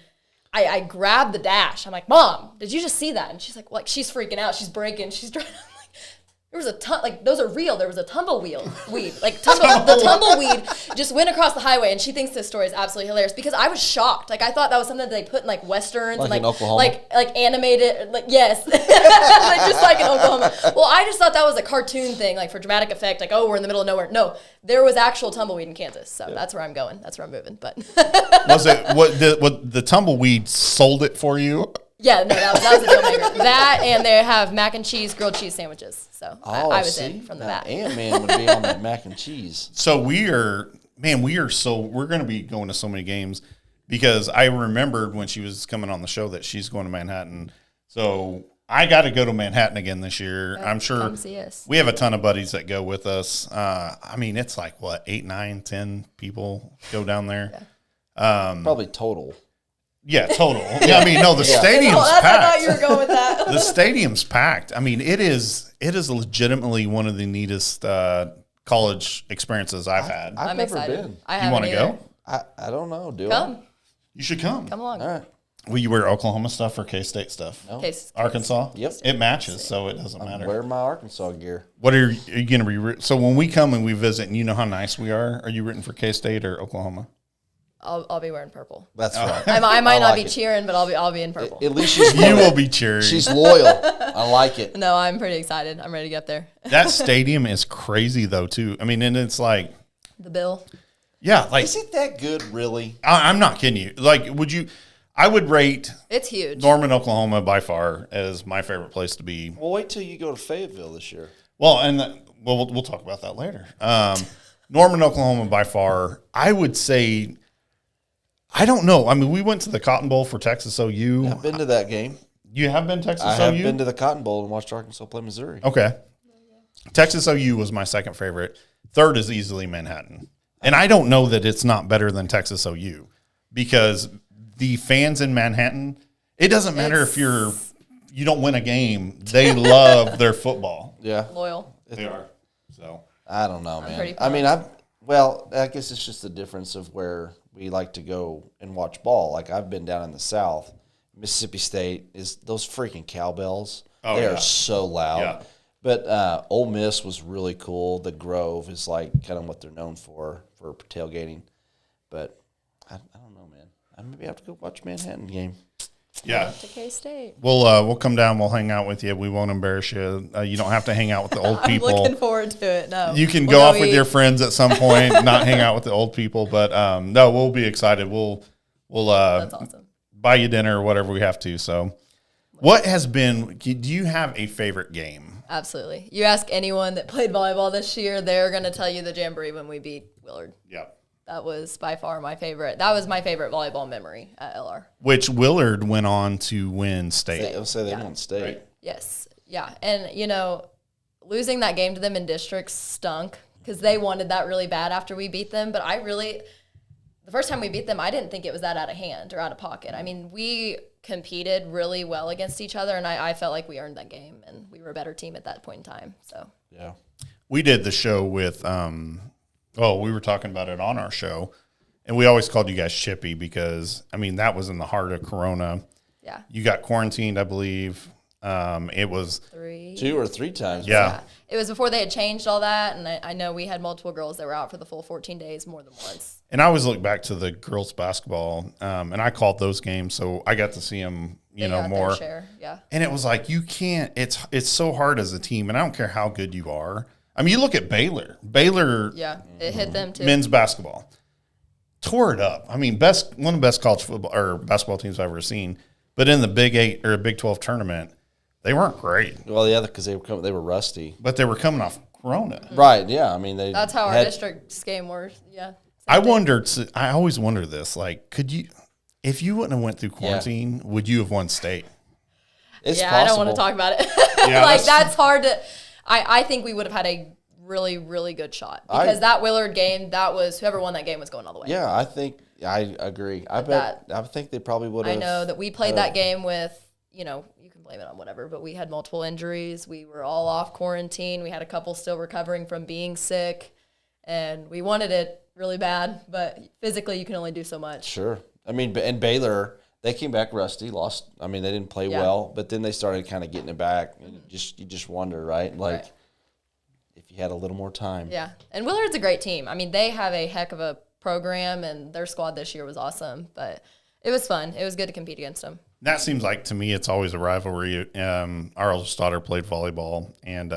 I grabbed the dash. I'm like, Mom, did you just see that? And she's like, she's freaking out. She's breaking. She's trying. I'm like, there was a ton. Like those are real. There was a tumbleweed. The tumbleweed just went across the highway, and she thinks this story is absolutely hilarious because I was shocked. Like I thought that was something that they put in like westerns Like and in Oklahoma? like animated. Like yes, just like in Oklahoma. Well, I just thought that was a cartoon thing, like for dramatic effect. Like we're in the middle of nowhere. No, there was actual tumbleweed in Kansas. So that's where I'm going. That's where I'm moving. But Was it what the tumbleweed sold it for you? yeah, no, that was a deal maker. That and they have mac and cheese, grilled cheese sandwiches. So I was in from the back. Ant-Man would be on that mac and cheese. So we're going to be going to so many games because I remembered when she was coming on the show that she's going to Manhattan. So I got to go to Manhattan again this year. I'm sure come see us. we have a ton of buddies that go with us. I mean, it's like 8, 9, 10 people go down there. Probably total. Yeah, total. Yeah, I mean, no, the stadium's I thought packed. you were going with that. The stadium's packed. I mean, it is legitimately one of the neatest college experiences I've had. I've I'm never excited. been. I You haven't want to either. go? I don't know. Do Come. You should come. Come along. I? All right. Will you wear Oklahoma stuff or K-State stuff? No. Case. Arkansas? Yep. It matches, so it doesn't matter. Wear my Arkansas gear. What are you going to be? So when we come and we visit, and you know how nice we are you rooting for K-State or Oklahoma? I'll be wearing purple. That's right. I might not like be it. cheering, but I'll be in purple. At least she's You loyal. will be cheering. She's loyal. I like it. No, I'm pretty excited. I'm ready to get up there. That stadium is crazy, though, too. I mean, and it's like, The bill. yeah, like, Is it that good, really? I'm not kidding you. Like, I would rate It's huge. Norman, Oklahoma by far as my favorite place to be. Well, wait till you go to Fayetteville this year. Well, and we'll talk about that later. Norman, Oklahoma by far, I would say, I don't know. I mean, we went to the Cotton Bowl for Texas OU. I've been to that game. You have been to Texas I OU? have been to the Cotton Bowl and watched Arkansas play Missouri. Okay. Texas OU was my second favorite. Third is easily Manhattan. And I don't know that it's not better than Texas OU because the fans in Manhattan, it doesn't matter if you don't win a game. They love their football. Yeah. Loyal. They are. So I don't know, man. pretty I mean, I guess it's just the difference of where we like to go and watch ball. Like I've been down in the South. Mississippi State is those freaking cowbells. Oh, they yeah. are so loud. Yeah. But Ole Miss was really cool. The Grove is like kind of what they're known for tailgating. But I don't know, man. I maybe have to go watch Manhattan game. yeah. To K-State. We'll come down. We'll hang out with you. We won't embarrass you. You don't have to hang out with the old I'm people. looking forward to it. No. You can We'll go off with eat. your friends at some point, not hang out with the old people. But no, we'll be excited. We'll That's awesome. buy you dinner or whatever we have to. So, what has been? Do you have a favorite game? Absolutely. You ask anyone that played volleyball this year, they're going to tell you the Jamboree when we beat Willard. Yep. That was by far my favorite. That was my favorite volleyball memory at LR. Which Willard went on to win state. I'll say they Yeah. won state. Right. Yes. Yeah. And, losing that game to them in districts stunk because they wanted that really bad after we beat them. But the first time we beat them, I didn't think it was that out of hand or out of pocket. I mean, we competed really well against each other, and I felt like we earned that game, and we were a better team at that point in time. So, Yeah. We did the show with. We were talking about it on our show, and we always called you guys Chippy because that was in the heart of Corona. yeah. You got quarantined, I believe. It was 2 or 3 times. yeah. It was before they had changed all that, and I know we had multiple girls that were out for the full 14 days more than once. And I always look back to the girls basketball, and I called those games, so I got to see them, They got their more. share. Yeah. And it was like you can't. It's so hard as a team, and I don't care how good you are. I mean, you look at Baylor. Yeah. It hit them too. Men's basketball tore it up. I mean, one of the best college football or basketball teams I've ever seen. But in the Big 8 or Big 12 tournament, they weren't great. Well, yeah, because they were rusty. But they were coming off Corona. Right. Yeah. I mean, That's how our district's game works. Yeah. I wondered. I always wonder this. Like, could you, if you wouldn't have went through quarantine, would you have won state? It's Yeah, possible. I don't want to talk about it. Yeah, that's hard to. I think we would have had a really, really good shot because that Willard game, that was whoever won that game was going all the way. Yeah, I think I agree. I think they probably would have. I know that we played that game with, you can blame it on whatever, but we had multiple injuries. We were all off quarantine. We had a couple still recovering from being sick, and we wanted it really bad, but physically you can only do so much. Sure. I mean, and Baylor, they came back rusty, lost. I mean, they didn't play well, but then they started kind of getting it back. And you just wonder, right? Like, if you had a little more time. Yeah. And Willard's a great team. I mean, they have a heck of a program, and their squad this year was awesome. But it was fun. It was good to compete against them. That seems like, to me, it's always a rivalry. Our oldest daughter played volleyball, and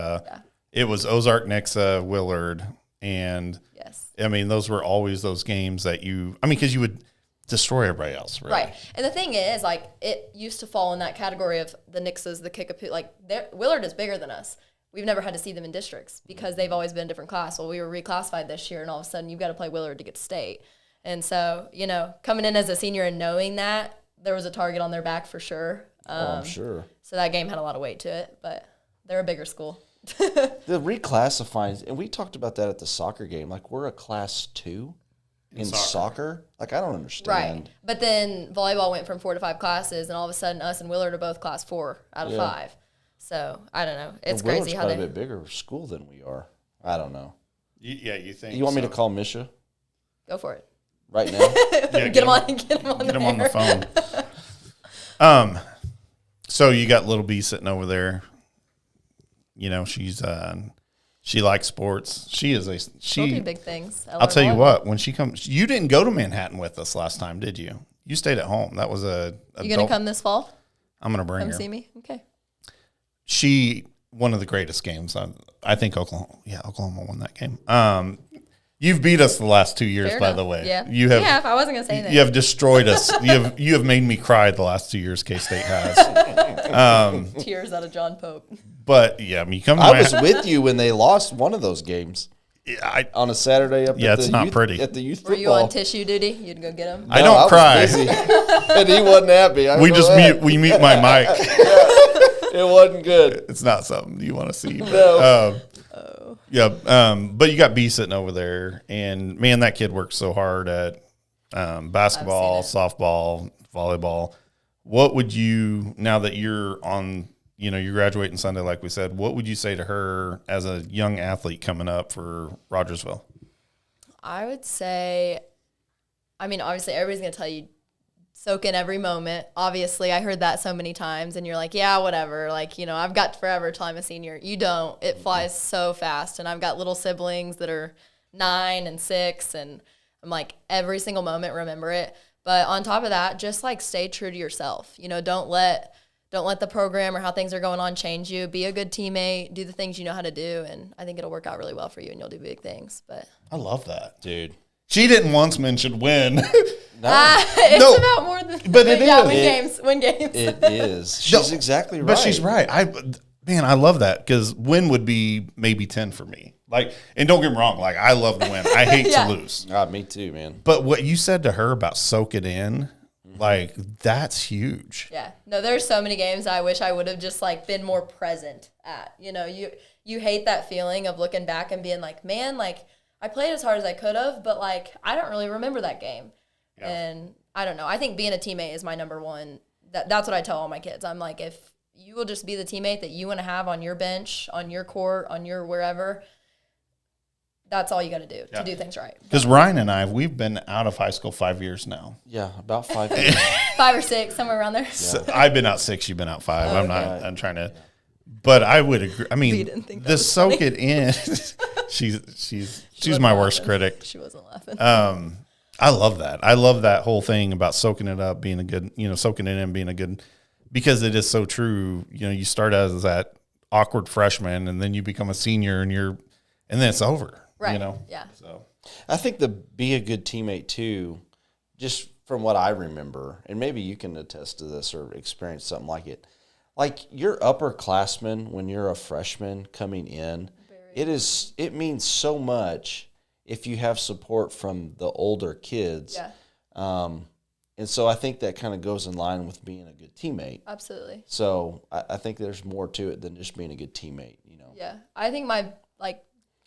it was Ozark, Nixa, Willard, and yes. I mean, those were always those games that because you would destroy everybody else, really. Right. And the thing is, like, it used to fall in that category of the Nixas, the Kickapoo. Like, Willard is bigger than us. We've never had to see them in districts because they've always been a different class. Well, we were reclassified this year, and all of a sudden you've got to play Willard to get to state. And so, coming in as a senior and knowing that, there was a target on their back for sure. I'm sure. So that game had a lot of weight to it, but they're a bigger school. The reclassifying, and we talked about that at the soccer game. Like, we're a class 2 in soccer. Like, I don't understand. Right. But then volleyball went from 4 to 5 classes, and all of a sudden us and Willard are both class 4 out of 5. So, I don't know. It's crazy how Willard's quite a bit bigger school than we are. I don't know. You think? You want me to call Misha Go for it. right now? Get him on the phone. So you got little B sitting over there. She's she likes sports. She do big things. I'll tell you what. When she comes, you didn't go to Manhattan with us last time, did you? You stayed at home. That was You gonna come this fall? I'm gonna bring her. Come see me. Okay. One of the greatest games. I think Oklahoma won that game. You've beat us the last 2 years, Fair by enough. the way. Yeah. You have. Yeah. If I wasn't gonna say that. You have destroyed us. You have made me cry the last 2 years. K-State has. Tears out of John Pope. But yeah, you come. I was with you when they lost one of those games on a Saturday. It's not pretty. At the youth Were football. you on tissue duty? You'd go get him. I don't cry. And he wasn't happy. We mute my mic. It wasn't good. It's not something you want to see. No. But you got B sitting over there, and man, that kid works so hard at basketball, softball, volleyball. What would you, now that you're on, you're graduating Sunday, like we said, what would you say to her as a young athlete coming up for Rogersville? I would say, obviously everybody's going to tell you, soak in every moment. Obviously, I heard that so many times, and you're like, yeah, whatever. Like, I've got forever till I'm a senior. You don't. It flies so fast, and I've got little siblings that are 9 and 6, and I'm like, every single moment, remember it. But on top of that, just like stay true to yourself. Don't let the program or how things are going on change you. Be a good teammate. Do the things you know how to do, and I think it'll work out really well for you, and you'll do big things. But I love that, dude. She didn't once mention win. It's about more than. But it is. Win games. It is. She's exactly right. But she's right. I love that because win would be maybe 10 for me. Like, and don't get me wrong, like I love to win. I hate to lose. Me too, man. But what you said to her about soak it in, like that's huge. Yeah. No, there's so many games I wish I would have just like been more present at. You hate that feeling of looking back and being like, man, like I played as hard as I could have, but like I don't really remember that game. Yeah. And I don't know. I think being a teammate is my number one. That's what I tell all my kids. I'm like, if you will just be the teammate that you want to have on your bench, on your court, on your wherever, that's all you got to do to do things right. Because Ryan and we've been out of high school 5 years now. Yeah, about 5 years. 5 or 6, somewhere around there. Yeah. So I've been out 6, you've been out 5. I'm trying to, but I would agree. I mean, the soak it in. she's my worst critic. She wasn't laughing. I love that. I love that whole thing about soaking it up, being a good, soaking it in, being a good, because it is so true. You start as that awkward freshman, and then you become a senior, and then it's over. Right. Yeah. So I think be a good teammate too, just from what I remember, and maybe you can attest to this or experience something like it. Like your upperclassmen, when you're a freshman coming in, it means so much if you have support from the older kids. Yeah. And so I think that kind of goes in line with being a good teammate. Absolutely. So I think there's more to it than just being a good teammate, Yeah. I think my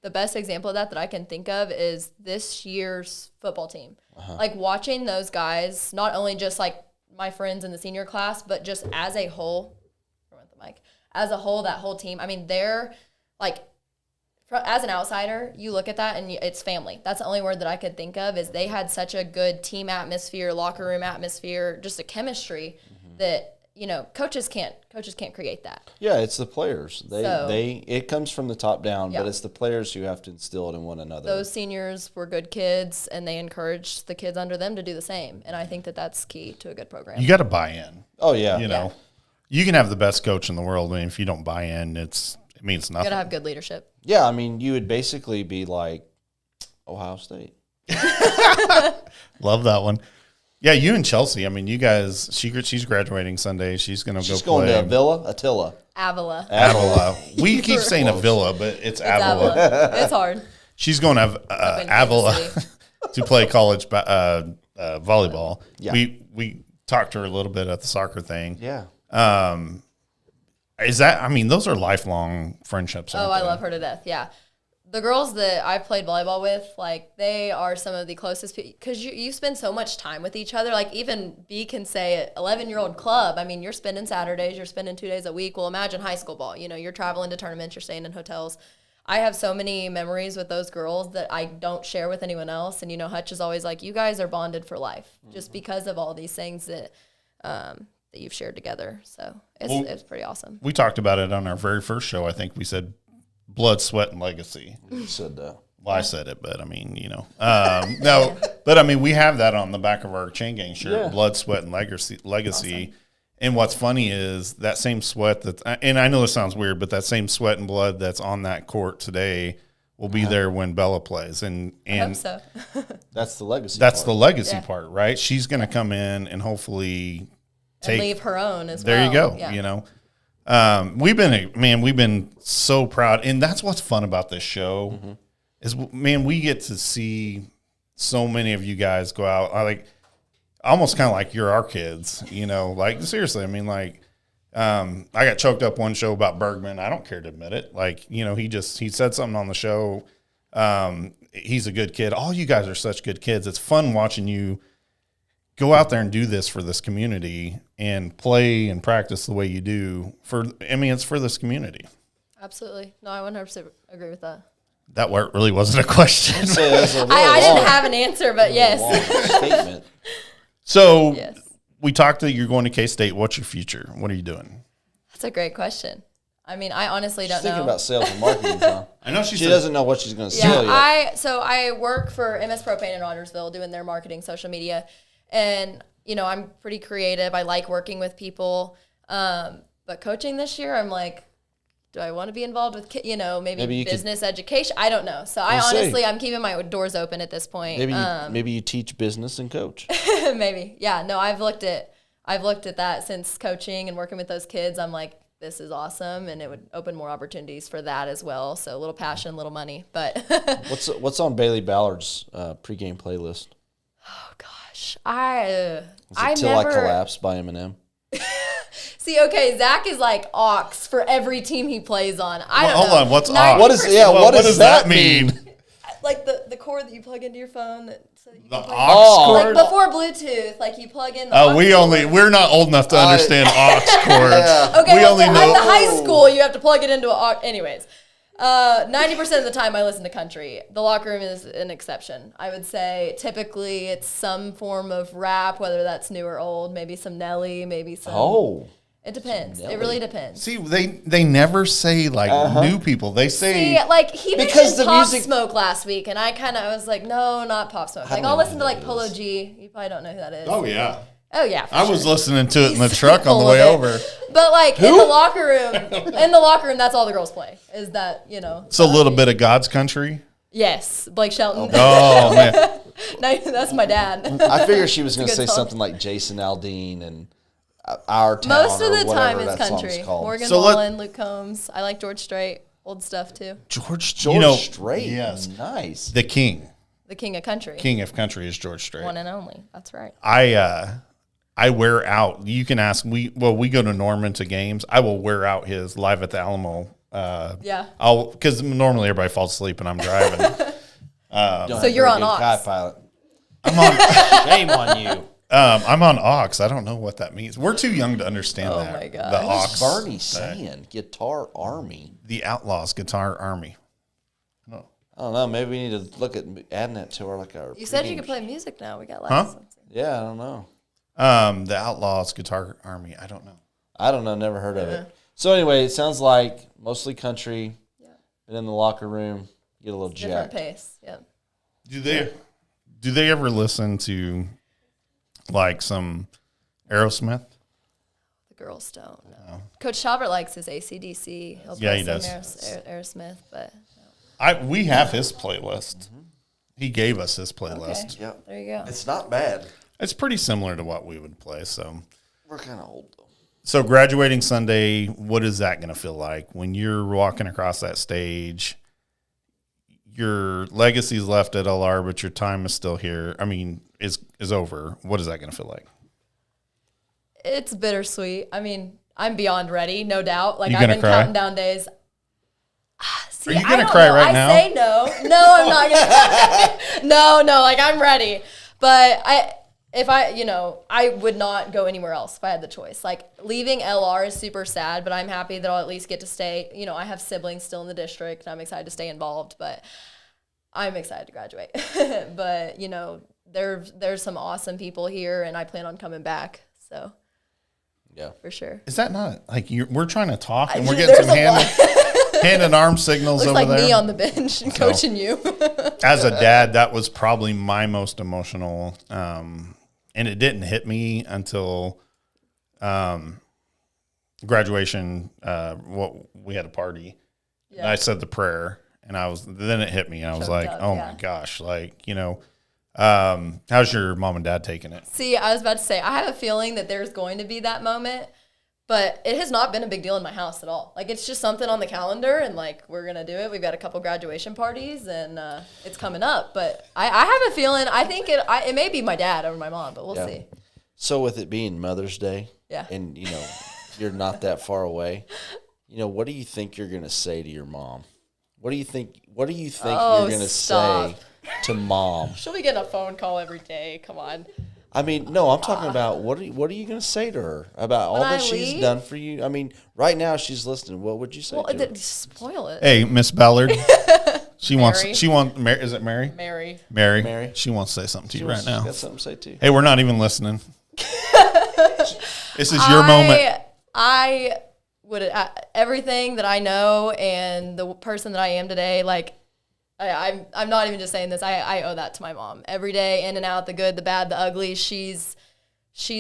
the best example of that I can think of is this year's football team. Like watching those guys, not only just like my friends in the senior class, but just as a whole, as a whole, that whole team. I mean, they're like, as an outsider, you look at that and it's family. That's the only word that I could think of is they had such a good team atmosphere, locker room atmosphere, just a chemistry that, you know, coaches can't create that. Yeah, it's the players. It comes from the top down, but it's the players who have to instill it in one another. Those seniors were good kids, and they encouraged the kids under them to do the same. And I think that that's key to a good program. You got to buy in. Oh yeah, you know, you can have the best coach in the world, and if you don't buy in, it means nothing. You got to have good leadership. Yeah, I mean, you would basically be like Ohio State. Love that one. Yeah, you and Chelsea. I mean, you guys. She's graduating Sunday. She's going to go going play. to Attila. Avila. We keep saying Avila, but it's Avila. It's hard. She's going to have Avila to play college volleyball. Yeah. We talked to her a little bit at the soccer thing. Yeah. Is that? I mean, those are lifelong friendships. Oh, I love her to death. Yeah. The girls that I've played volleyball with, like, they are some of the closest people because you spend so much time with each other. Like, even B can say 11-year-old club. I mean, you're spending Saturdays, you're spending 2 days a week. Well, imagine high school ball. You know, you're traveling to tournaments, you're staying in hotels. I have so many memories with those girls that I don't share with anyone else. And, you know, Hutch is always like, you guys are bonded for life just because of all these things that that you've shared together. So it's pretty awesome. We talked about it on our very first show. I think we said blood, sweat, and legacy. You said that. Well, I said it, but I mean, you know. No, but I mean, we have that on the back of our chain gang shirt, blood, sweat, and legacy. Awesome. And what's funny is that same sweat and I know this sounds weird, but that same sweat and blood that's on that court today will be there when Bella plays. And I hope so. That's the legacy that's part. the legacy part, right? She's going to come in and hopefully and leave her own as there well. You go, yeah. you know. We've been so proud, and that's what's fun about this show is, man, we get to see so many of you guys go out. Almost kind of like you're our kids, you know. Like seriously, I mean, like, I got choked up one show about Bergman. I don't care to admit it. Like, you know, he said something on the show. He's a good kid. All you guys are such good kids. It's fun watching you go out there and do this for this community and play and practice the way you do. It's for this community. Absolutely. No, I 100% agree with that. That really wasn't a question. I didn't have an answer, but yes. Statement. So Yes. we talked that you're going to K-State. What's your future? What are you doing? That's a great question. I mean, I honestly don't She's know. thinking about sales and marketing, huh? I know She doesn't know what she's going to sell yet. I work for MS Propane in Rogersville doing their marketing, social media. And, you know, I'm pretty creative. I like working with people. But coaching this year, I'm like, do I want to be involved with, maybe business education? I don't know. So I'm keeping my doors open at this point. Maybe you teach business and coach. Maybe. Yeah. No, I've looked at that since coaching and working with those kids. I'm like, this is awesome. And it would open more opportunities for that as well. So a little passion, a little money, but what's on Bailey Ballard's pregame playlist? Oh gosh. Till I Collapse by Eminem. See, okay, Zach is like aux for every team he plays on. I don't know. Hold on, what's aux? What does that mean? Like the cord that you plug into your phone so that you can play. aux cord? Like before Bluetooth, like you plug in the aux cord. We're not old enough to understand aux cords. Okay, we only know at the high school you have to plug it into anyways. 90% of the time I listen to country. The locker room is an exception. I would say typically it's some form of rap, whether that's new or old, maybe some Nelly, maybe some it depends. It really depends. See, they never say new people. They say he mentioned Pop Smoke last week, and I was like, no, not Pop Smoke. Like I'll listen to Polo G. You probably don't know who that is. Oh yeah. Oh yeah. I was listening to it in the truck on the way over. But in the locker room, that's all the girls play. Is that So a little bit of God's country. Yes, Blake Shelton. Oh man. No, that's my dad. I figured she was going to say something like Jason Aldean and Our Town. Most of the time it's country. Morgan Wallen, Luke Combs. I like George Strait. Old stuff too. George Strait. Yes. Nice. The king. The king of country. King of country is George Strait. One and only. That's right. I wear out. You can ask we go to Norman to games. I will wear out his Live at the Alamo Yeah. Because normally everybody falls asleep and I'm driving. So you're on aux. Pilot. I'm on. Shame on you. I'm on aux. I don't know what that means. We're too young to understand that. my gosh. The aux. What's Bernie saying? Guitar Army. The Outlaws Guitar Army. I don't know. Maybe we need to look at adding that to our You said you could play music now. We got Huh? license. Yeah, I don't know. The Outlaws Guitar Army. I don't know. I don't know. Never heard of it. So anyway, it sounds like mostly country. Yeah. And in the locker room, get a little Different jacked. pace. Yeah. Do they ever listen to like some Aerosmith? The girls don't. No. Coach Chalbert likes his AC/DC. He'll Yeah, play he some does. Aerosmith, but We have his playlist. He gave us his playlist. okay. Yep. There you go. It's not bad. It's pretty similar to what we would play. So We're kind of old though. So graduating Sunday, what is that going to feel like when you're walking across that stage? Your legacy's left at LR, but your time is still here. I mean, is over. What is that going to feel like? It's bittersweet. I mean, I'm beyond ready, no doubt. Like You I've gonna been cry? counting down days. See, Are you I gonna don't cry know. right now? I say no. No, I'm not gonna. No, like I'm ready. But I would not go anywhere else if I had the choice. Like leaving LR is super sad, but I'm happy that I'll at least get to stay. You know, I have siblings still in the district, and I'm excited to stay involved. But I'm excited to graduate. But there's some awesome people here, and I plan on coming back. So Yeah. for sure. Is that not like we're trying to talk and we're There's getting some a lot. hand and arm signals Looks over like there? me on the bench coaching you. As a dad, that was probably my most emotional. And it didn't hit me until graduation. We had a party. Yeah. And I said the prayer, and then it hit me. And I was Choked like, up, oh yeah. my gosh, how's your mom and dad taking it? See, I was about to say, I have a feeling that there's going to be that moment, but it has not been a big deal in my house at all. Like, it's just something on the calendar, and, like, we're going to do it. We've got a couple graduation parties, and it's coming up. But I have a feeling, I think it may be my dad over my mom, but we'll see. So with it being Mother's Day, Yeah. and you're not that far away, what do you think you're gonna say to your mom? What do you think you're gonna stop. say to mom? She'll be getting a phone call every day. Come on. I mean, no, I'm talking about what are you gonna say to her about all When that I she's leave? done for you? I mean, right now she's listening. What would you say Well, to her? spoil it. Hey, Miss Ballard. Mary. Is it Mary? Mary. Mary. She wants to say something to you right She's now. got something to say too. Hey, we're not even listening. This is your moment. I would everything that I know and the person that I am today. Like, I'm not even just saying this. I owe that to my mom. Every day, in and out, the good, the bad, the ugly. She's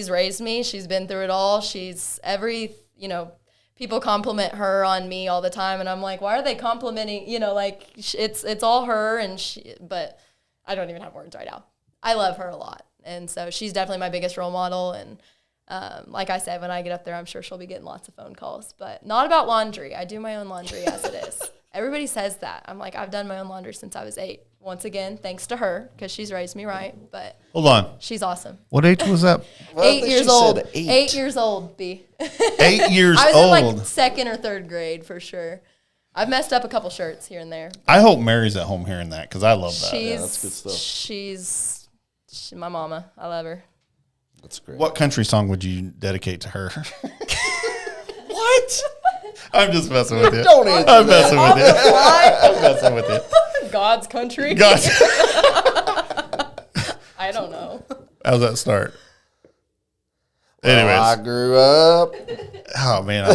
raised me. She's been through it all. People compliment her on me all the time, and I'm like, why are they complimenting? It's all her, but I don't even have words right now. I love her a lot, and so she's definitely my biggest role model. And like I said, when I get up there, I'm sure she'll be getting lots of phone calls, but not about laundry. I do my own laundry as it is. Everybody says that. I'm like, I've done my own laundry since I was 8. Once again, thanks to her, because she's raised me right. But Hold on. she's awesome. What age was that? Well, I 8 think years she old. said 8. 8 years old, B. 8 years I was old. in like second or third grade for sure. I've messed up a couple shirts here and there. I hope Mary's at home hearing that because I love that. that's good stuff. She's my mama. I love her. That's great. What country song would you dedicate to her? What? I'm just messing with you. Don't answer I'm that. messing with you. I'm messing with you. God's country. Gosh. I don't know. How's that start? Well, Anyways. I grew up. Oh man,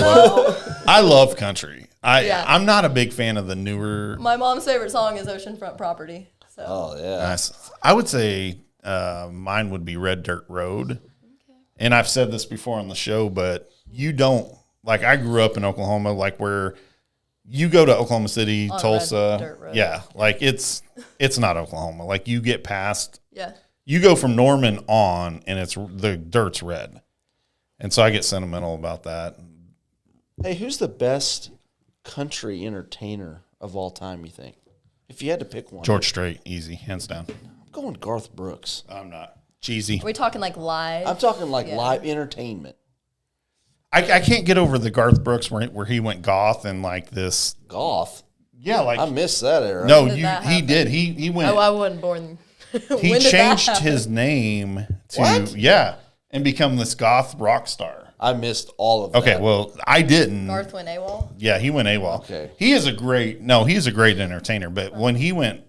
I love country. I'm not a big fan of the newer. My mom's favorite song is Oceanfront Property. So Oh yeah. I would say mine would be Red Dirt Road. Okay. And I've said this before on the show, but you don't I grew up in Oklahoma, where you go to Oklahoma City, On Tulsa, Red Dirt Road. yeah, it's not Oklahoma. You get past, yeah. you go from Norman on, and the dirt's red. And so I get sentimental about that. Hey, who's the best country entertainer of all time, you think? If you had to pick one. George Strait, easy, hands down. I'm going Garth Brooks. I'm not cheesy. Are we talking live? I'm talking Yeah. live entertainment. I can't get over the Garth Brooks where he went goth and like this. Goth. Yeah, like I missed that era. no, did that he happen? did. He went. Oh, I wasn't born. He When did that changed happen? his name to What? and become this goth rock star. I missed all of that. Okay, well, I didn't. Garth went AWOL. Yeah, he went AWOL. Okay. He's a great entertainer, but when he went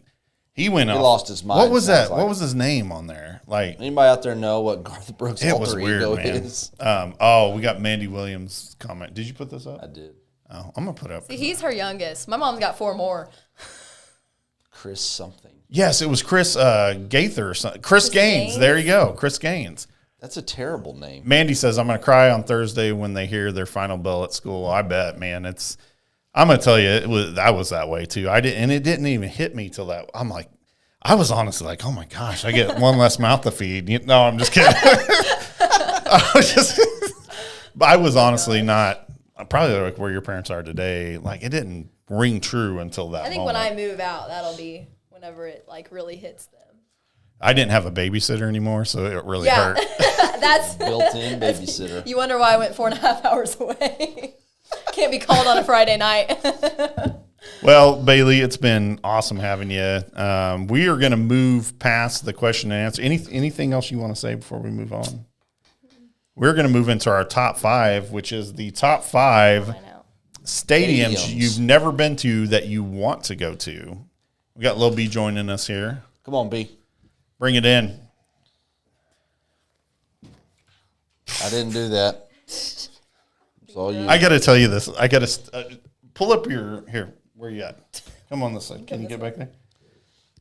off. lost his mind, What was sounds that? like. What was his name on there? Like Anybody out there know what Garth Brooks' it was alter weird, ego man. is? We got Mandy Williams' comment. Did you put this up? I did. Oh, I'm gonna put it up. See, he's her youngest. My mom's got 4 more. Chris something. Yes, it was Chris Gaither or something. Chris Gaines. Gaines? There you go. Chris Gaines. That's a terrible name. Mandy says, I'm going to cry on Thursday when they hear their final bell at school. I bet, man. I'm going to tell you, I was that way too. It didn't even hit me till that. I'm like, I was honestly like, oh my gosh, I get one less mouth to feed. No, I'm just kidding. I was honestly not, probably like where your parents are today. Like it didn't ring true until that I think moment. when I move out, that'll be whenever it like really hits them. I didn't have a babysitter anymore, so it really Yeah, hurt. that's Built-in babysitter. You wonder why I went 4.5 hours away. Can't be called on a Friday night. Well, Bailey, it's been awesome having you. We are going to move past the question and answer. Anything else you want to say before we move on? We're going to move into our top 5, which is the top 5 I know. stadiums you've never been to that you want to go to. We got Lil B joining us here. Come on, B. Bring it in. I didn't do that. It's all you. I got to tell you this. I got to pull up your here. Where you at? Come on this side. Can you get back there?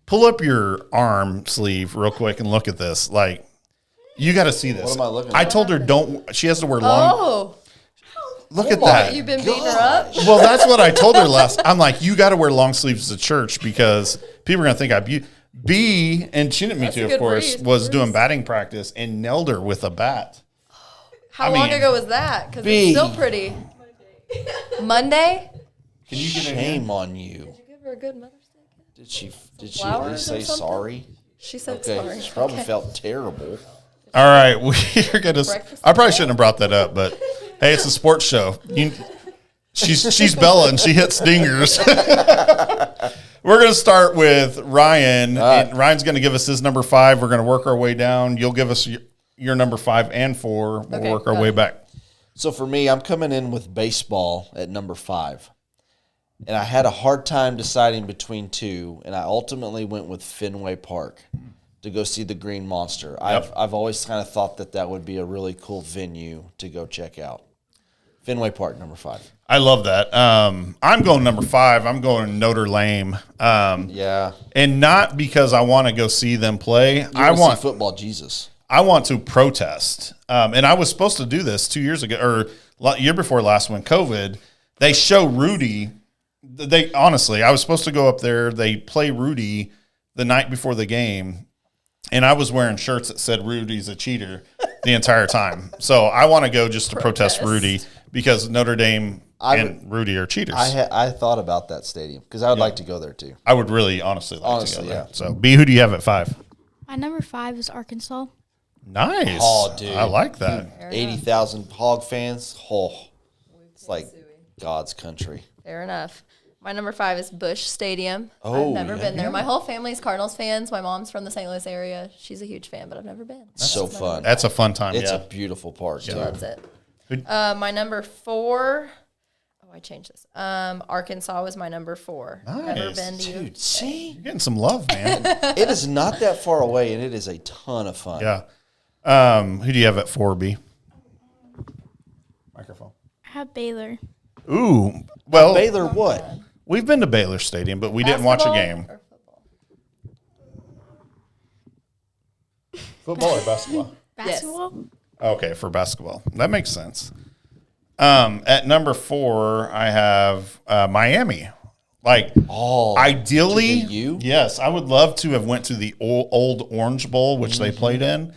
Pull up your arm sleeve real quick and look at this. Like, you got to see this. What am I looking I at? told her don't. She has to wear long. Oh, Look at what? that. You've been beating her up? Well, that's what I told her last. I'm like, you got to wear long sleeves to church because people are gonna think I abuse. B, and she didn't mean That's to, a of good course, breed. was doing batting practice and nailed her with a bat. How I long mean- ago was that? Because B. it's still pretty. Monday? Can you get in here? Shame on you. Did you give her a good Mother's Day gift? Did she at flowers least or say something? sorry? She said Okay. sorry. She probably Okay. felt terrible. All right, we're gonna. Breakfast I probably shouldn't have brought that up, but hey, it's a sports show. She's Bella and she hits dingers. We're gonna start with Ryan. And Ryan's gonna give us his number 5. We're gonna work our way down. You'll give us your number 5 and 4. We'll Okay, work our got way it. back. So for me, I'm coming in with baseball at number 5. And I had a hard time deciding between 2, and I ultimately went with Fenway Park to go see the Green Monster. I've always kind of thought that would be a really cool venue to go check out. Fenway Park, number 5. I love that. I'm going number 5. I'm going Notre Dame. Yeah. And not because I want to go see them play. I want football Jesus. I want to protest. And I was supposed to do this 2 years ago or year before last when COVID. They show Rudy. Honestly, I was supposed to go up there. They play Rudy the night before the game. And I was wearing shirts that said Rudy's a cheater the entire time. So I want to go just to protest Rudy because Notre Dame and Rudy are cheaters. I thought about that stadium because I would like to go there too. I would really honestly like to Honestly, go there. yeah. So B, who do you have at 5? My number 5 is Arkansas. Nice. Oh, dude. I like that. 80,000 Hog fans. Oh, it's like God's country. Fair enough. My number 5 is Busch Stadium. Oh, I've never yeah. been there. My whole family's Cardinals fans. My mom's from the St. Louis area. She's a huge fan, but I've never been. So fun. That's a fun time. It's yeah. a beautiful park. She too. loves it. My number 4. Oh, I changed this. Arkansas was my number 4. Never Nice. been to you. Dude, see? You're getting some love, man. It is not that far away, and it is a ton of fun. Yeah. Who do you have at 4B? Microphone. I have Baylor. Ooh. Well, Baylor what? we've been to Baylor Stadium, but we didn't watch a Basketball game. or football? Football or basketball? Basketball? Okay, for basketball. That makes sense. At number 4, I have Miami. Like, ideally, to the U? yes, I would love to have went to the old Orange Bowl, which they played in,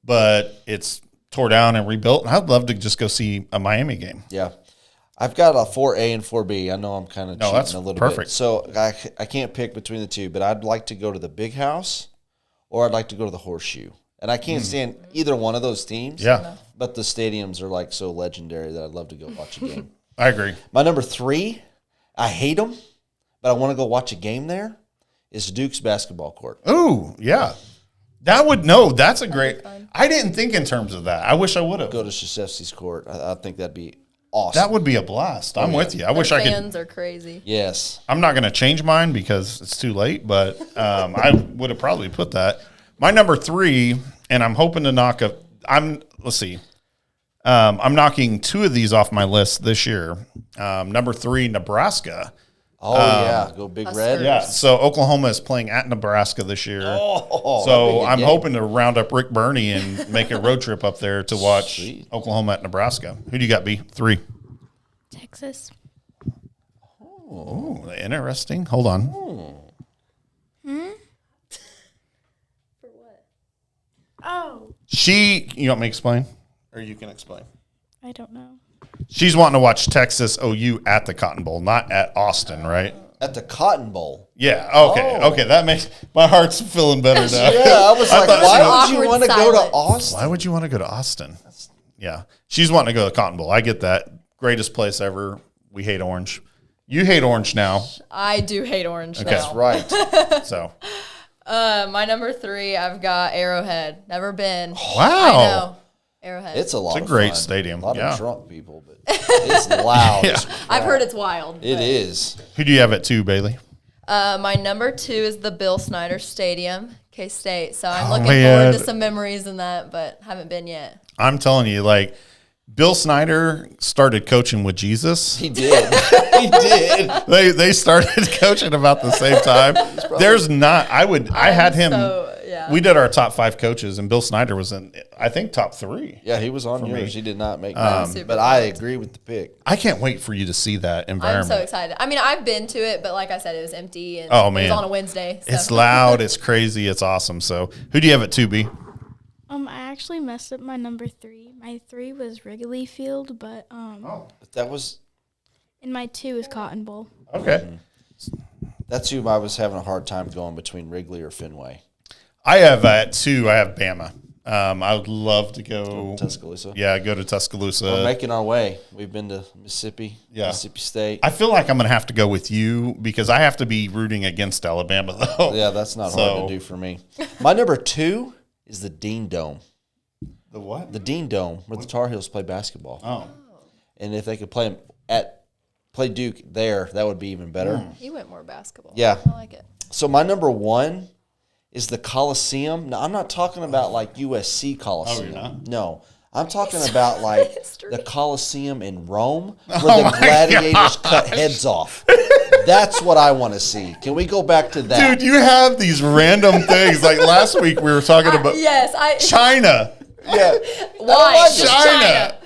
but it's tore down and rebuilt. And I'd love to just go see a Miami game. Yeah. I've got a 4A and 4B. I know I'm kind of cheating that's a little perfect. bit. So I can't pick between the two, but I'd like to go to the Big House or I'd like to go to the Horseshoe And I can't stand either one of those teams. Yeah, But the stadiums are like so legendary that I'd love to go watch a game. I agree. My number 3, I hate them, but I want to go watch a game there, is Duke's basketball court. Ooh, yeah. That's a great. I didn't think in terms of that. I wish I would have. Go to Krzyzewski's court. I think that'd be awesome. That would be a blast. I'm with you. I wish Their I could. fans are crazy. Yes. I'm not going to change mine because it's too late, but I would have probably put that. My number 3, and I'm hoping to knock a. Let's see. I'm knocking 2 of these off my list this year. Number 3, Nebraska. Oh, yeah. Go Big Red. Yeah. So Oklahoma is playing at Nebraska this year. Oh, So that'd I'm be a game. hoping to round up Rick Burney and make a road trip up there to watch Sweet. Oklahoma at Nebraska. Who do you got, B? 3. Texas. Oh, interesting. Hold on. For what? Oh, You want me to explain? Or you can explain. I don't know. She's wanting to watch Texas OU at the Cotton Bowl, not at Austin, right? At the Cotton Bowl. Yeah. Okay. Oh. Okay. That makes my heart's feeling better now. Yeah, I was like, thought why she would you Awkward want to go to silence. Austin? Why would you want to go to Austin? Yeah. She's wanting to go to the Cotton Bowl. I get that. Greatest place ever. We hate orange. You hate orange now. I do hate orange Okay. now. That's right. So, My number 3, I've got Arrowhead. Never been. wow. I know. Arrowhead. It's a lot It's a of great fun. stadium, A lot yeah. of drunk people, but it's loud. Yeah. as I've crap. heard it's wild. It but- is. Who do you have at 2, Bailey? My number 2 is the Bill Snyder Stadium, K-State. So I'm Oh, looking man. forward to some memories in that, but haven't been yet. I'm telling you, like, Bill Snyder started coaching with Jesus. He did. He did. They started coaching about the same time. There's not. I had him. So, yeah. We did our top 5 coaches, and Bill Snyder was in, I think, top 3. Yeah, he was on yours. me. He did not make I'm mine. super But I pumped. agree with the pick. I can't wait for you to see that I'm environment. so excited. I mean, I've been to it, but like I said, it was empty and Oh, it man. was on a Wednesday. So. It's loud. It's crazy. It's awesome. So, who do you have at 2B? I actually messed up my number 3. My 3 was Wrigley Field, but That was and my 2 is Cotton Bowl. Okay. that's who I was having a hard time going between Wrigley or Fenway. I have at 2. I have Bama. I would love to go. Tuscaloosa. Yeah, go to Tuscaloosa. We're making our way. We've been to Mississippi, Yeah. Mississippi State. I feel like I'm going to have to go with you because I have to be rooting against Alabama, though. Yeah, that's not So- hard to do for me. My number 2 is the Dean Dome. The what? The Dean Dome, where the Tar Heels play basketball. Oh. And if they could play Duke there, that would be even better. He went more basketball. Yeah. I like it. So my number 1 is the Coliseum. Now, I'm not talking about like USC Coliseum. not? No. I'm talking about like History. the Coliseum in Rome where Oh the my gladiators cut heads off. That's what I want to see. Can we go back to that? Dude, you have these random things. Like last week, we were talking about Yes, China. Yeah. Why? China.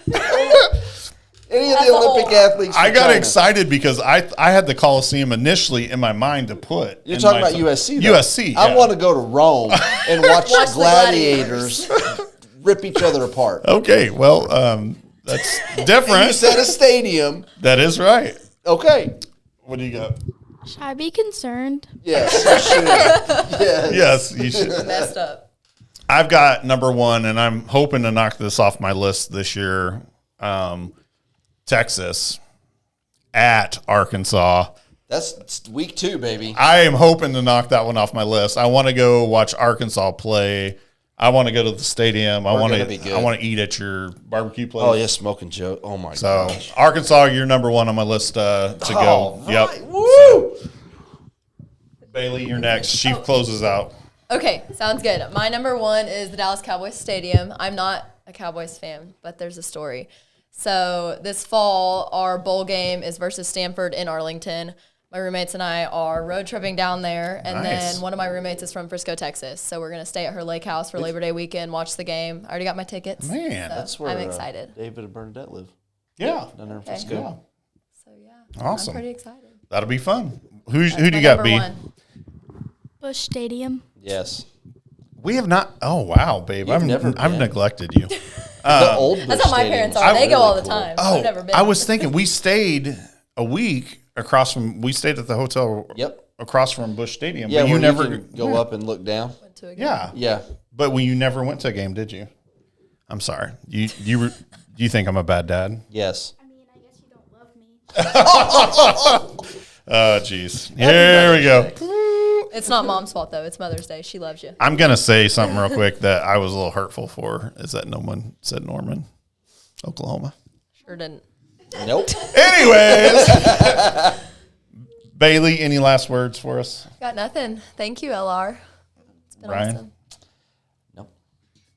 Any of That's the a whole Olympic lot. athletes. I from got China. excited because I had the Coliseum initially in my mind to put. You're in talking my about top- USC, though. USC. I yeah. want to go to Rome and watch, Watch the gladiators rip each other apart. Okay, well, that's You different. said a stadium. That is right. Okay. What do you got? Should I be concerned? Yes, you should. Yes. Yes, you should. Messed up. I've got number 1, and I'm hoping to knock this off my list this year. Texas at Arkansas. That's week 2, baby. I am hoping to knock that one off my list. I want to go watch Arkansas play. I want to go to the stadium. I We're want gonna be good. to. I want to eat at your barbecue place. Oh, yeah, smoking Joe. Oh, my So gosh. Arkansas, you're number 1 on my list to go. All Yep. right. Woo! Bailey, you're next. She closes out. Okay, sounds good. My number 1 is the Dallas Cowboys Stadium. I'm not a Cowboys fan, but there's a story. So this fall, our bowl game is versus Stanford in Arlington. My roommates and I are road tripping down there, and Nice. then one of my roommates is from Frisco, Texas. So we're gonna stay at her lake house for Labor Day weekend, watch the game. I already got my tickets. Man, so That's where I'm excited. David and Bernadette live. Yeah. Down there in Okay. Frisco. Yeah. So yeah, Awesome. I'm pretty excited. That'll be fun. Who That's do you my got, number B? 1. Bush Stadium. Yes. We have not. Oh wow, babe. You've never I've been. neglected you. The old That's Busch how my Stadium parents is are. They really go all the cool. time. Oh, I've never been. I was thinking we stayed a week across from. We stayed at the hotel. Yep. across from Busch Stadium. Yeah, but you where never can go up and look down. Went to a game. Yeah, Yeah. but you never went to a game, did you? I'm sorry. You think I'm a bad dad? Yes. I mean, I guess you don't love me. Oh, jeez. Here we go. It's not mom's fault though. It's Mother's Day. She loves you. I'm gonna say something real quick that I was a little hurtful for. Is that no one said Norman, Oklahoma? Sure didn't. Nope. Anyways, Bailey, any last words for us? Got nothing. Thank you, LR. It's been Ryan? awesome. Nope.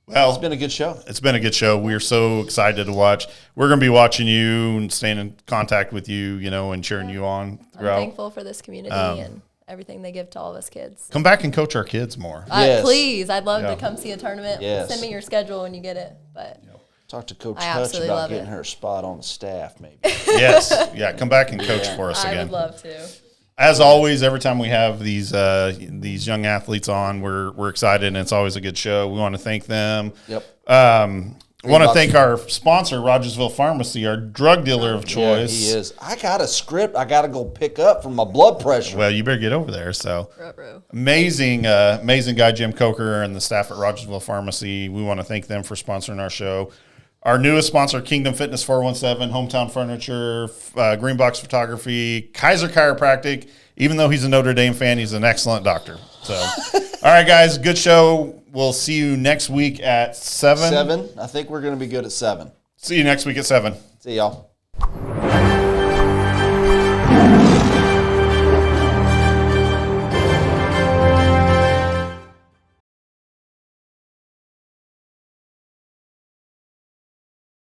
Well, It's been a good show. it's been a good show. We're so excited to watch. We're going to be watching you and staying in contact with you, and cheering you on I'm throughout. thankful for this community and everything they give to all of us kids. Come back and coach our kids more. Yes. Please, I'd love Yeah. to come see a tournament. Yes. Send me your schedule when you get it. But Talk to Coach I Hutch absolutely about love getting it. her a spot on the staff, maybe. Yes. Yeah. Come back and coach for us I again. would love to. As always, every time we have these young athletes on, we're excited, and it's always a good show. We want to thank them. Yep. I want to thank our sponsor, Rogersville Pharmacy, our drug dealer of Yeah, choice. he is. I got a script I got to go pick up for my blood pressure. Well, you better get over there. So Ruh-roh. amazing guy, Jim Coker, and the staff at Rogersville Pharmacy. We want to thank them for sponsoring our show. Our newest sponsor, Kingdom Fitness 417, Hometown Furniture, Green Box Photography, Kaiser Chiropractic. Even though he's a Notre Dame fan, he's an excellent doctor. So, all right, guys, good show. We'll see you next week at 7. 7. I think we're going to be good at 7. See you next week at 7. See y'all.